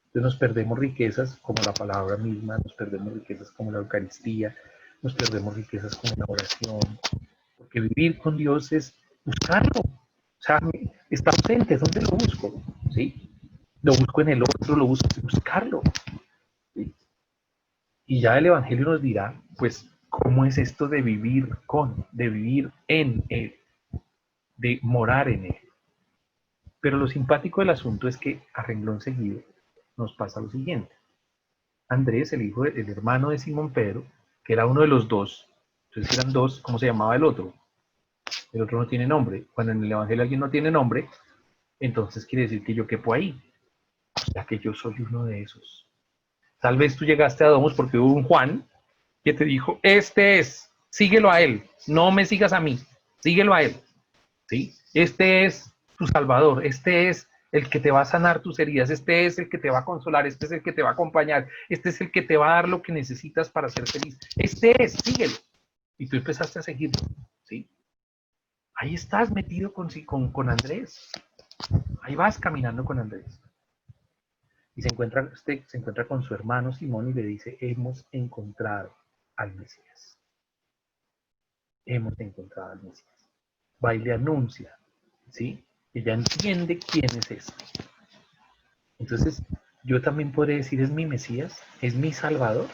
Entonces nos perdemos riquezas como la palabra misma, nos perdemos riquezas como la Eucaristía, nos perdemos riquezas como la oración, porque vivir con Dios es buscarlo. O sea, está ausente, ¿dónde lo busco? ¿Sí? Lo busco en el otro, lo busco en buscarlo. ¿Sí? Y ya el Evangelio nos dirá, pues, cómo es esto de vivir con, de vivir en Él, de morar en Él. Pero lo simpático del asunto es que a renglón seguido nos pasa lo siguiente. Andrés, el hermano de Simón Pedro, que era uno de los dos, entonces eran dos, ¿cómo se llamaba el otro? El otro no tiene nombre. Cuando en el Evangelio alguien no tiene nombre, entonces quiere decir que yo quepo ahí. O sea que yo soy uno de esos. Tal vez tú llegaste a Domus porque hubo un Juan que te dijo, este es, síguelo a él, no me sigas a mí, síguelo a él. ¿Sí? Este es tu Salvador, este es el que te va a sanar tus heridas, este es el que te va a consolar, este es el que te va a acompañar, este es el que te va a dar lo que necesitas para ser feliz. Este es, síguelo. Y tú empezaste a seguirlo. ¿Sí? Ahí estás metido con Andrés. Ahí vas caminando con Andrés. Y se encuentra con su hermano Simón y le dice, hemos encontrado al Mesías. Hemos encontrado al Mesías. Va y le anuncia, ¿sí? Ella entiende quién es este. Entonces, yo también podré decir, es mi Mesías, es mi Salvador.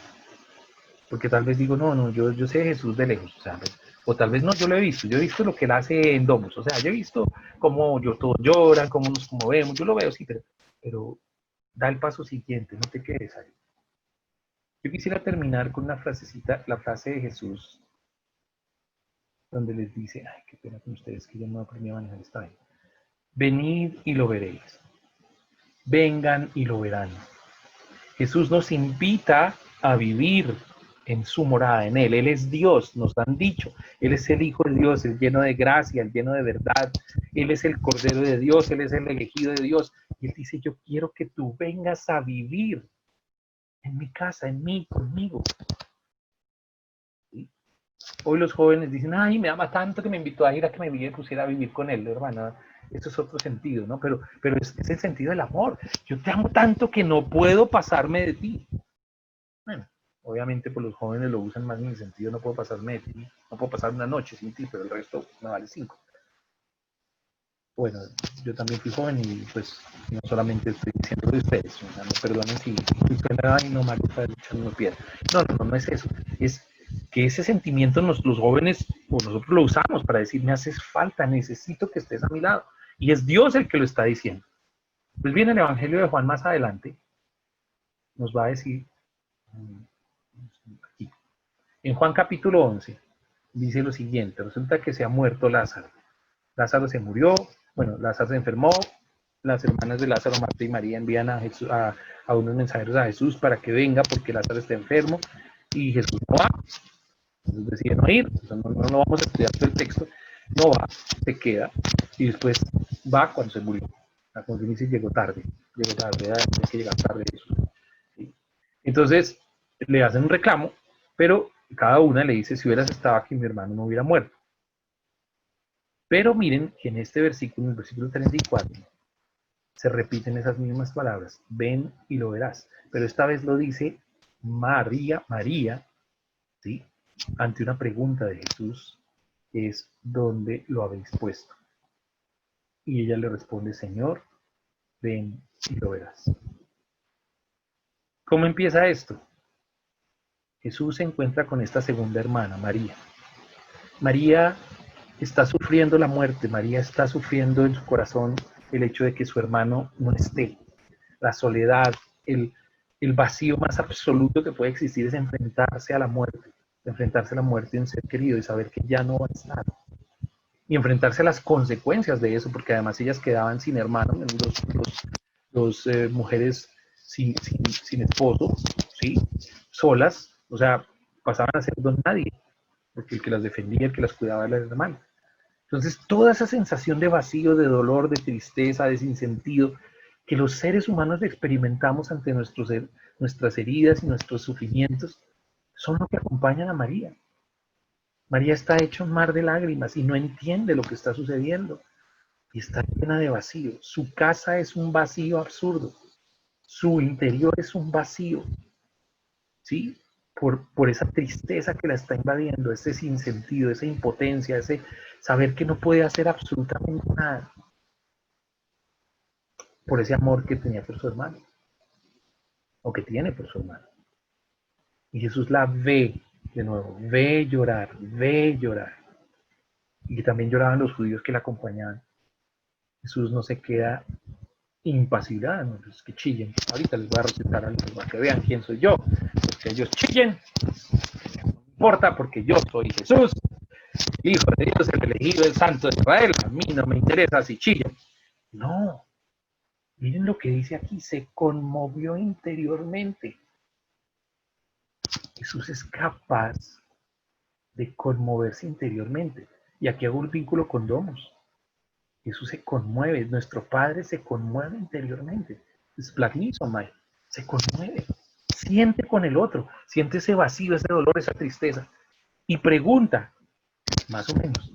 Porque tal vez digo, no, yo sé de Jesús de lejos, o tal vez no, yo he visto lo que él hace en Domus, o sea, yo he visto cómo todos lloran, cómo nos conmovemos, yo lo veo, sí, pero da el paso siguiente, no te quedes ahí. Yo quisiera terminar con una frasecita, la frase de Jesús, donde les dice, ay, qué pena con ustedes que yo no aprendí a manejar esta vez. Venid y lo veréis. Vengan y lo verán. Jesús nos invita a vivir en su morada, en Él. Él es Dios, nos han dicho. Él es el Hijo de Dios, el lleno de gracia, el lleno de verdad. Él es el Cordero de Dios, Él es el elegido de Dios. Y Él dice, yo quiero que tú vengas a vivir en mi casa, en mí, conmigo. ¿Sí? Hoy los jóvenes dicen, ay, me ama tanto que me invitó a ir a que me pusiera a vivir con Él, hermana. Eso es otro sentido, ¿no? Pero es el sentido del amor. Yo te amo tanto que no puedo pasarme de ti. Bueno, obviamente pues los jóvenes lo usan más en el sentido, no puedo pasarme de ti, no puedo pasar una noche sin ti, pero el resto me vale 5. bueno, yo también fui joven y pues no solamente estoy diciendo de ustedes, o sea, me perdonen si suena, ay, no, Mario está echando piedra. No es eso. Es que ese sentimiento los jóvenes, o nosotros lo usamos para decir, me haces falta, necesito que estés a mi lado. Y es Dios el que lo está diciendo. Pues viene el Evangelio de Juan más adelante, nos va a decir, aquí, en Juan capítulo 11, dice lo siguiente, resulta que se ha muerto Lázaro. Lázaro se murió, bueno, Lázaro se enfermó, las hermanas de Lázaro, Marta y María, envían a unos mensajeros a Jesús para que venga porque Lázaro está enfermo y Jesús no va. Entonces deciden no ir, no vamos a estudiar todo el texto, no va, se queda y después va cuando se murió. Como dice, llegó tarde, hay que llegar tarde Jesús. ¿Sí? Entonces le hacen un reclamo, pero cada una le dice, si hubieras estado aquí mi hermano no hubiera muerto. Pero miren que en este versículo, en el versículo 34, se repiten esas mismas palabras, ven y lo verás. Pero esta vez lo dice María, ¿sí? Ante una pregunta de Jesús, que es, ¿dónde lo habéis puesto? Y ella le responde, Señor, ven y lo verás. ¿Cómo empieza esto? Jesús se encuentra con esta segunda hermana, María. María está sufriendo la muerte, María está sufriendo en su corazón el hecho de que su hermano no esté. La soledad, el vacío más absoluto que puede existir es enfrentarse a la muerte de un ser querido y saber que ya no va a estar. Y enfrentarse a las consecuencias de eso, porque además ellas quedaban sin hermanos, dos mujeres sin esposo, ¿sí? Solas, o sea, pasaban a ser don nadie, porque el que las defendía, el que las cuidaba era el hermano. Entonces, toda esa sensación de vacío, de dolor, de tristeza, de sinsentido, que los seres humanos experimentamos ante nuestras heridas y nuestros sufrimientos, son lo que acompañan a María. María está hecha un mar de lágrimas y no entiende lo que está sucediendo. Y está llena de vacío. Su casa es un vacío absurdo. Su interior es un vacío. ¿Sí? Por esa tristeza que la está invadiendo, ese sinsentido, esa impotencia, ese saber que no puede hacer absolutamente nada. Por ese amor que tenía por su hermano. O que tiene por su hermano. Y Jesús la ve de nuevo. Ve llorar. Y también lloraban los judíos que la acompañaban. Jesús no se queda impasible, no, pues que chillen. Ahorita les voy a recitar algo para que vean quién soy yo. Pues que ellos chillen. No importa porque yo soy Jesús, el Hijo de Dios, el elegido, el Santo de Israel. A mí no me interesa si chillan. No. Miren lo que dice aquí. Se conmovió interiormente. Jesús es capaz de conmoverse interiormente. Y aquí hago un vínculo con Domus. Jesús se conmueve, nuestro Padre se conmueve interiormente. Es Splagnisomai, se conmueve, siente con el otro, siente ese vacío, ese dolor, esa tristeza. Y pregunta, más o menos,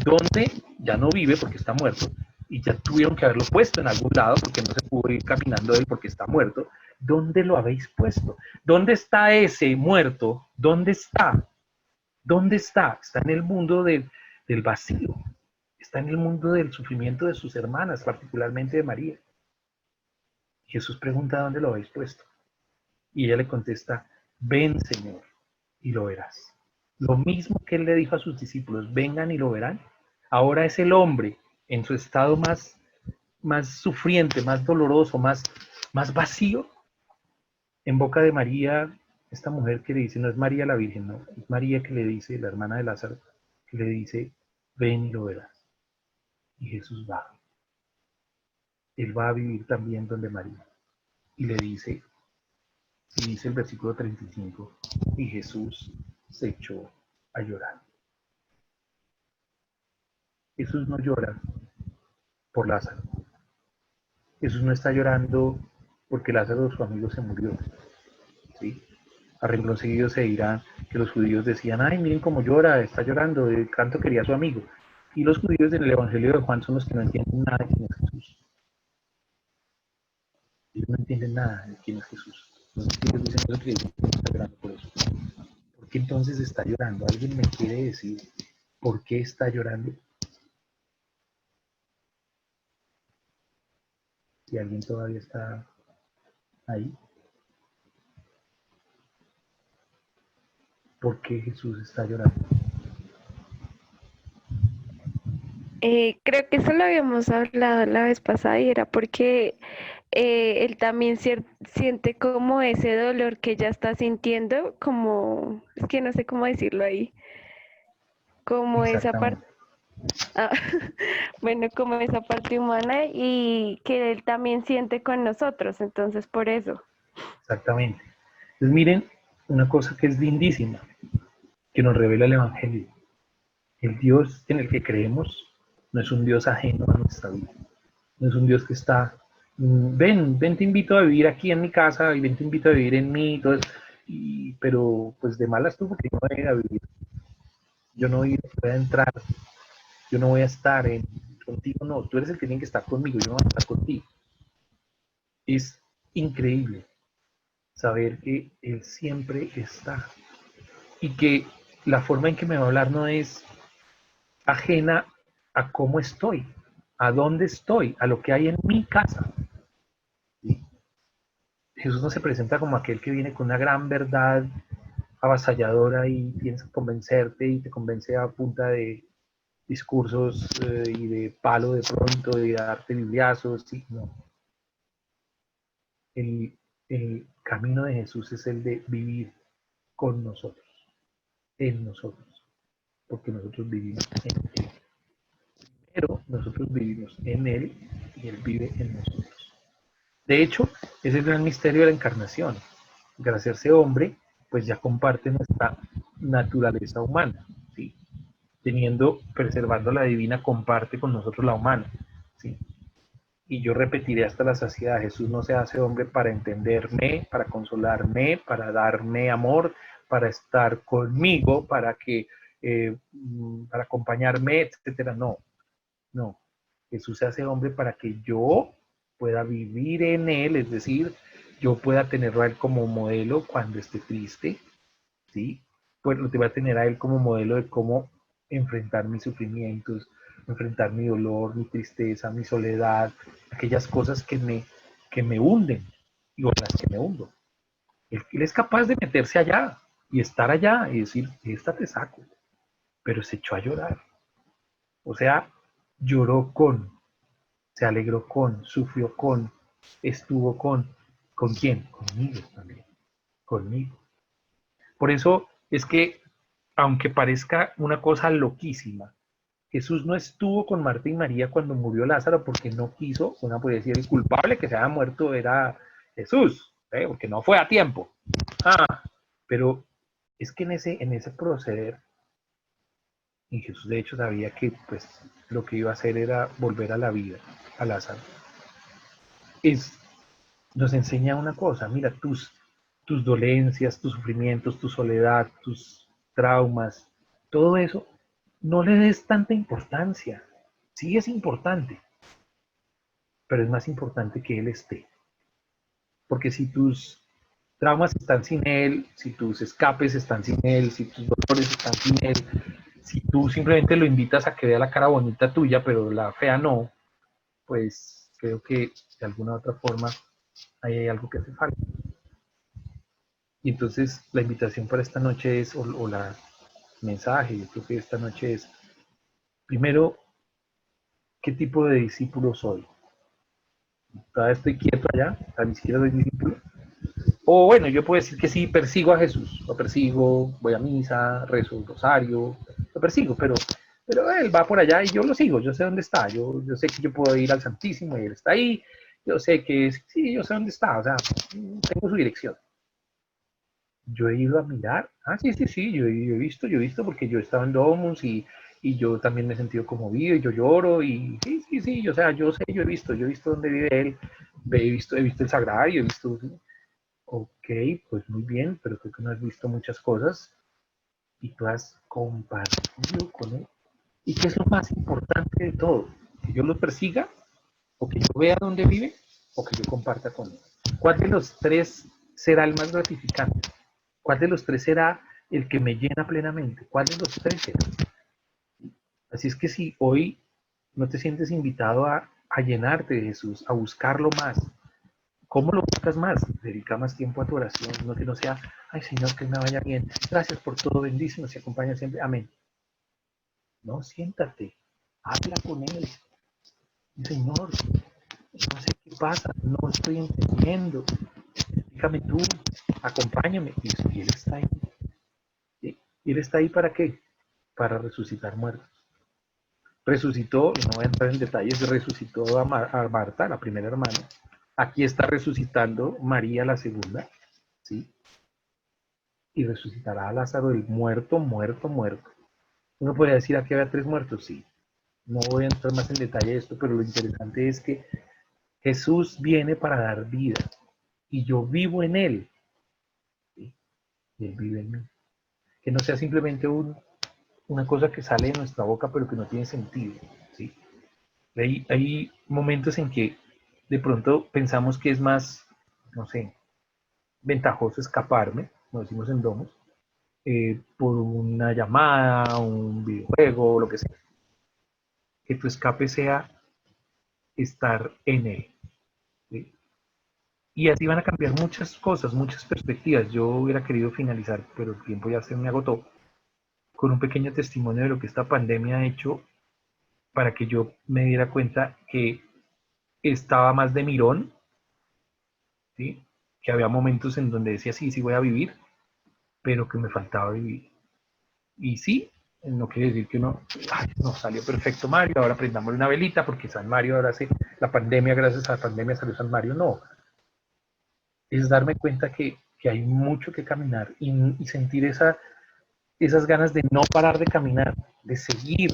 ¿dónde ya no vive porque está muerto? Y ya tuvieron que haberlo puesto en algún lado porque no se pudo ir caminando él porque está muerto. ¿Dónde lo habéis puesto? ¿Dónde está ese muerto? ¿Dónde está? ¿Dónde está? Está en el mundo del vacío. Está en el mundo del sufrimiento de sus hermanas, particularmente de María. Jesús pregunta dónde lo habéis puesto. Y ella le contesta, ven Señor, y lo verás. Lo mismo que él le dijo a sus discípulos, vengan y lo verán. Ahora es el hombre en su estado más sufriente, más doloroso, más vacío. En boca de María, esta mujer que le dice, no es María la Virgen, no, es María que le dice, la hermana de Lázaro, que le dice, ven y lo verás. Y Jesús va. Él va a vivir también donde María. Y le dice, y dice el versículo 35, y Jesús se echó a llorar. Jesús no llora por Lázaro. Jesús no está llorando porque Lázaro, su amigo, se murió. ¿Sí? A renglón seguido se dirá que los judíos decían, ay, miren cómo llora, está llorando, tanto quería a su amigo. Y los judíos en el Evangelio de Juan son los que no entienden nada de quién es Jesús. Ellos no entienden nada de quién es Jesús. Entonces ellos dicen, eso que está llorando por eso. ¿Por qué entonces está llorando? ¿Alguien me quiere decir por qué está llorando? Si alguien todavía está ahí. ¿Por qué Jesús está llorando? Creo que eso lo habíamos hablado la vez pasada y era porque él también siente como ese dolor que ella está sintiendo, como, es que no sé cómo decirlo ahí, como esa parte, Exactamente. bueno, como esa parte humana y que él también siente con nosotros, entonces por eso. Exactamente. Entonces miren una cosa que es lindísima, que nos revela el Evangelio. El Dios en el que creemos no es un Dios ajeno a nuestra vida. No es un Dios que está, ven te invito a vivir aquí en mi casa y ven te invito a vivir en mí. Entonces, pero pues de malas tú porque yo no voy a ir a vivir. Yo no voy a entrar, yo no voy a estar contigo, no. Tú eres el que tiene que estar conmigo, yo no voy a estar contigo. Es increíble saber que Él siempre está y que la forma en que me va a hablar no es ajena a cómo estoy, a dónde estoy, a lo que hay en mi casa. ¿Sí? Jesús no se presenta como aquel que viene con una gran verdad avasalladora y tienes que convencerte y te convence a punta de discursos y de palo de pronto, de darte bibliazos. ¿Sí? No. El, el camino de Jesús es el de vivir con nosotros, en nosotros, porque nosotros vivimos en Él. Pero nosotros vivimos en Él y Él vive en nosotros. De hecho, es el gran misterio de la encarnación. Al hacerse hombre, pues ya comparte nuestra naturaleza humana, ¿sí? Preservando la divina, comparte con nosotros la humana, ¿sí? Y yo repetiré hasta la saciedad, Jesús no se hace hombre para entenderme, para consolarme, para darme amor, para estar conmigo, para acompañarme, etcétera. No, no. Jesús se hace hombre para que yo pueda vivir en él, es decir, yo pueda tenerlo a él como modelo cuando esté triste, ¿sí? Pues te voy a tener a él como modelo de cómo enfrentar mis sufrimientos, enfrentar mi dolor, mi tristeza, mi soledad, aquellas cosas que me hunden y con las que me hundo. Él es capaz de meterse allá y estar allá y decir, esta te saco, pero se echó a llorar. O sea, lloró se alegró sufrió estuvo ¿con quién? Conmigo también, conmigo. Por eso es que, aunque parezca una cosa loquísima, Jesús no estuvo con Marta y María cuando murió Lázaro porque no quiso, una puede decir, el culpable que se había muerto era Jesús, porque no fue a tiempo. Pero es que en ese proceder, y Jesús de hecho sabía que pues lo que iba a hacer era volver a la vida a Lázaro. Nos enseña una cosa, mira, tus dolencias, tus sufrimientos, tu soledad, tus traumas, todo eso, no le des tanta importancia. Sí es importante, pero es más importante que Él esté. Porque si tus traumas están sin Él, si tus escapes están sin Él, si tus dolores están sin Él, si tú simplemente lo invitas a que vea la cara bonita tuya, pero la fea no, pues creo que de alguna u otra forma ahí hay algo que hace falta. Y entonces la invitación para esta noche es, o la mensaje, yo creo que esta noche es, primero, ¿qué tipo de discípulo soy? ¿Todavía estoy quieto allá? ¿Ni siquiera soy discípulo? O bueno, yo puedo decir que sí, persigo a Jesús, lo persigo, voy a misa, rezo un rosario, lo persigo, pero Él va por allá y yo lo sigo, yo sé dónde está, yo sé que yo puedo ir al Santísimo y Él está ahí, yo sé que sí, yo sé dónde está, o sea, tengo su dirección. Yo he ido a mirar, sí, yo he visto porque yo estaba en Domus y yo también me he sentido conmovido y yo lloro y sí, o sea, yo sé, yo he visto dónde vive él, he visto el sagrario, he visto, ok, pues muy bien, pero creo que no has visto muchas cosas y tú has compartido con él. ¿Y qué es lo más importante de todo? ¿Que yo lo persiga o que yo vea dónde vive o que yo comparta con él? ¿Cuál de los tres será el más gratificante? ¿Cuál de los tres será el que me llena plenamente? ¿Cuál de los tres será? Así es que si hoy no te sientes invitado a a llenarte de Jesús, a buscarlo más. ¿Cómo lo buscas más? Dedica más tiempo a tu oración, no que no sea, ay Señor, que me vaya bien, gracias por todo, bendícenos y acompaña siempre, amén. No, siéntate, habla con Él. Señor, no sé qué pasa, no estoy entendiendo, explícame tú, acompáñame. Y Él está ahí. ¿Sí? ¿Y Él está ahí para qué? Para resucitar muertos. Resucitó, y no voy a entrar en detalles, resucitó a Marta, la primera hermana. Aquí está resucitando María, la segunda, ¿sí? Y resucitará a Lázaro, el muerto, muerto, muerto. Uno podría decir, aquí había 3 muertos, sí. No voy a entrar más en detalle de esto, pero lo interesante es que Jesús viene para dar vida y yo vivo en Él, ¿sí? Y Él vive en mí. Que no sea simplemente una cosa que sale de nuestra boca, pero que no tiene sentido, ¿sí? Hay momentos en que de pronto pensamos que es más, no sé, ventajoso escaparme, como decimos en Domos, por una llamada, un videojuego, lo que sea. Que tu escape sea estar en Él, ¿sí? Y así van a cambiar muchas cosas, muchas perspectivas. Yo hubiera querido finalizar, pero el tiempo ya se me agotó, con un pequeño testimonio de lo que esta pandemia ha hecho para que yo me diera cuenta que estaba más de mirón, ¿sí? Que había momentos en donde decía, sí, sí voy a vivir, pero que me faltaba vivir. Y sí, no quiere decir que uno, ay, no salió perfecto Mario, ahora prendamos una velita porque San Mario ahora sí, la pandemia, gracias a la pandemia salió San Mario. No, es darme cuenta que hay mucho que caminar y sentir esas ganas de no parar de caminar, de seguir,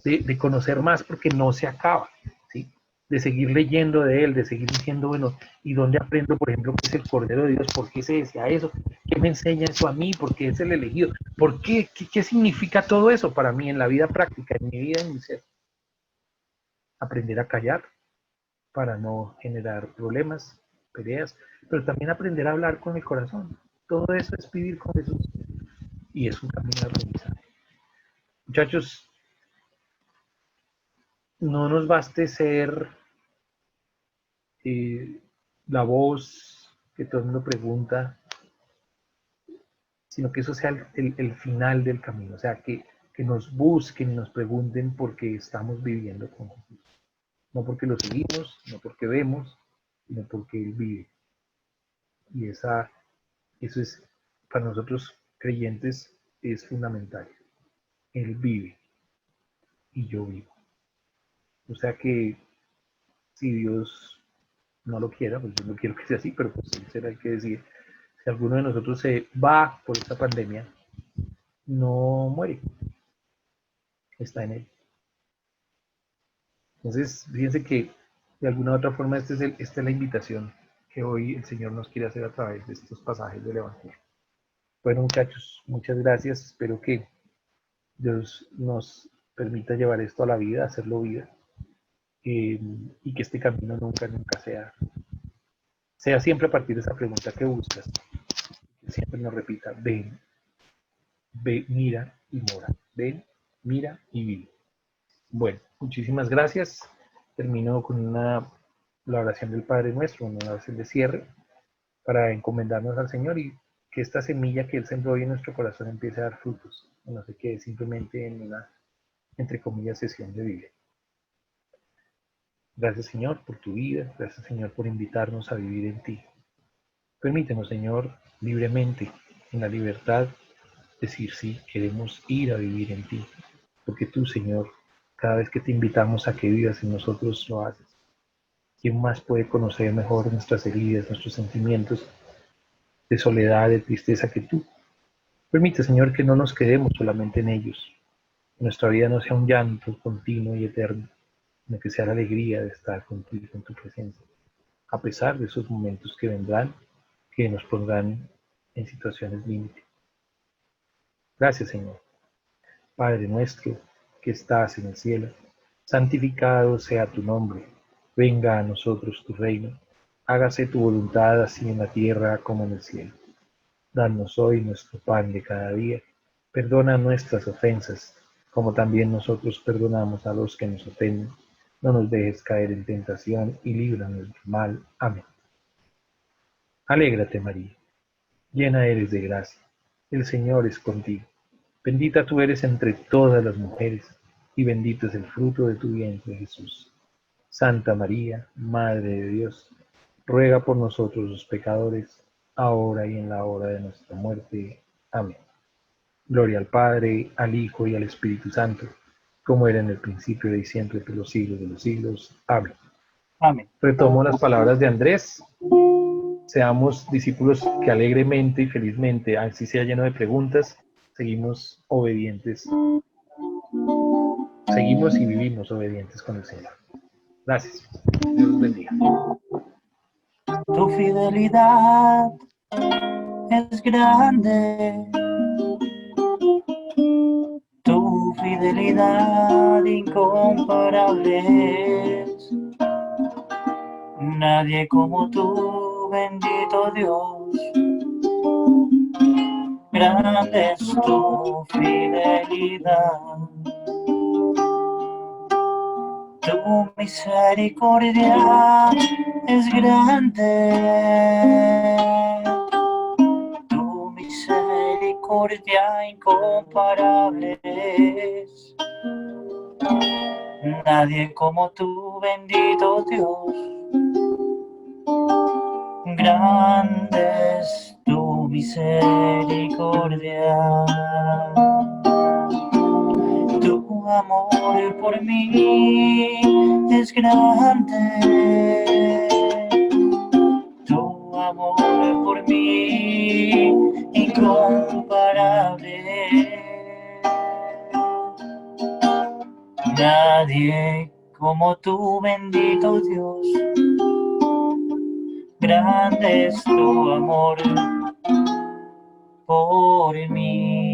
de conocer más porque no se acaba, ¿sí? De seguir leyendo de él, de seguir diciendo, bueno, ¿y dónde aprendo, por ejemplo, qué es el Cordero de Dios? ¿Por qué se decía eso? ¿Qué me enseña eso a mí? ¿Por qué es el elegido? ¿Por qué? ¿Qué significa todo eso para mí en la vida práctica, en mi vida, en mi ser? Aprender a callar para no generar problemas, peleas, pero también aprender a hablar con el corazón. Todo eso es vivir con Jesús y es un camino de aprendizaje. Muchachos, no nos baste ser la voz que todo el mundo pregunta, sino que eso sea el final del camino, o sea, que nos busquen y nos pregunten por qué estamos viviendo con Jesús. No porque lo seguimos, no porque vemos, sino porque Él vive. Y eso es, para nosotros creyentes, es fundamental. Él vive y yo vivo. O sea que si Dios no lo quiera, pues yo no quiero que sea así, pero pues Él será el que decide. Si alguno de nosotros se va por esta pandemia, no muere, está en Él. Entonces, fíjense que de alguna u otra forma esta es la invitación que hoy el Señor nos quiere hacer a través de estos pasajes del Evangelio. Bueno, muchachos, muchas gracias. Espero que Dios nos permita llevar esto a la vida, hacerlo vida, y que este camino nunca, nunca sea siempre a partir de esa pregunta que buscas. Que siempre nos repita, ven, ve, mira y mora. Ven, mira y vive. Bueno, muchísimas gracias. Termino con la oración del Padre Nuestro, una oración de cierre para encomendarnos al Señor y que esta semilla que Él sembró hoy en nuestro corazón empiece a dar frutos. No se quede simplemente en una, entre comillas, sesión de Biblia. Gracias, Señor, por tu vida. Gracias, Señor, por invitarnos a vivir en ti. Permítenos, Señor, libremente, en la libertad, decir sí, queremos ir a vivir en ti. Porque tú, Señor, cada vez que te invitamos a que vivas en nosotros, lo haces. ¿Quién más puede conocer mejor nuestras heridas, nuestros sentimientos de soledad, de tristeza que tú? Permite, Señor, que no nos quedemos solamente en ellos. Que nuestra vida no sea un llanto continuo y eterno, sino que sea la alegría de estar contigo, en tu presencia, a pesar de esos momentos que vendrán, que nos pondrán en situaciones límite. Gracias, Señor. Padre nuestro, que estás en el cielo, santificado sea tu nombre. Venga a nosotros tu reino. Hágase tu voluntad así en la tierra como en el cielo. Danos hoy nuestro pan de cada día. Perdona nuestras ofensas, como también nosotros perdonamos a los que nos ofenden. no nos dejes caer en tentación y líbranos del mal. Amén. Alégrate, María, llena eres de gracia, el Señor es contigo. Bendita tú eres entre todas las mujeres, y bendito es el fruto de tu vientre, Jesús. Santa María, Madre de Dios, ruega por nosotros los pecadores, ahora y en la hora de nuestra muerte. Amén. Gloria al Padre, al Hijo y al Espíritu Santo, como era en el principio y siempre por los siglos de los siglos. Amén. Amén. Retomo las palabras de Andrés. Seamos discípulos que alegremente y felizmente, así sea lleno de preguntas, seguimos obedientes. Seguimos y vivimos obedientes con el Señor. Gracias. Dios los bendiga. Tu fidelidad es grande, tu fidelidad incomparable es. Nadie como tú, bendito Dios. Grande es tu fidelidad. Tu misericordia es grande. Tu misericordia incomparable es. Nadie como tú, bendito Dios. Grande es tu misericordia. Tu amor por mí es grande. Tu amor por mí incomparable. Nadie como tú, bendito Dios. Grande es tu amor por mí.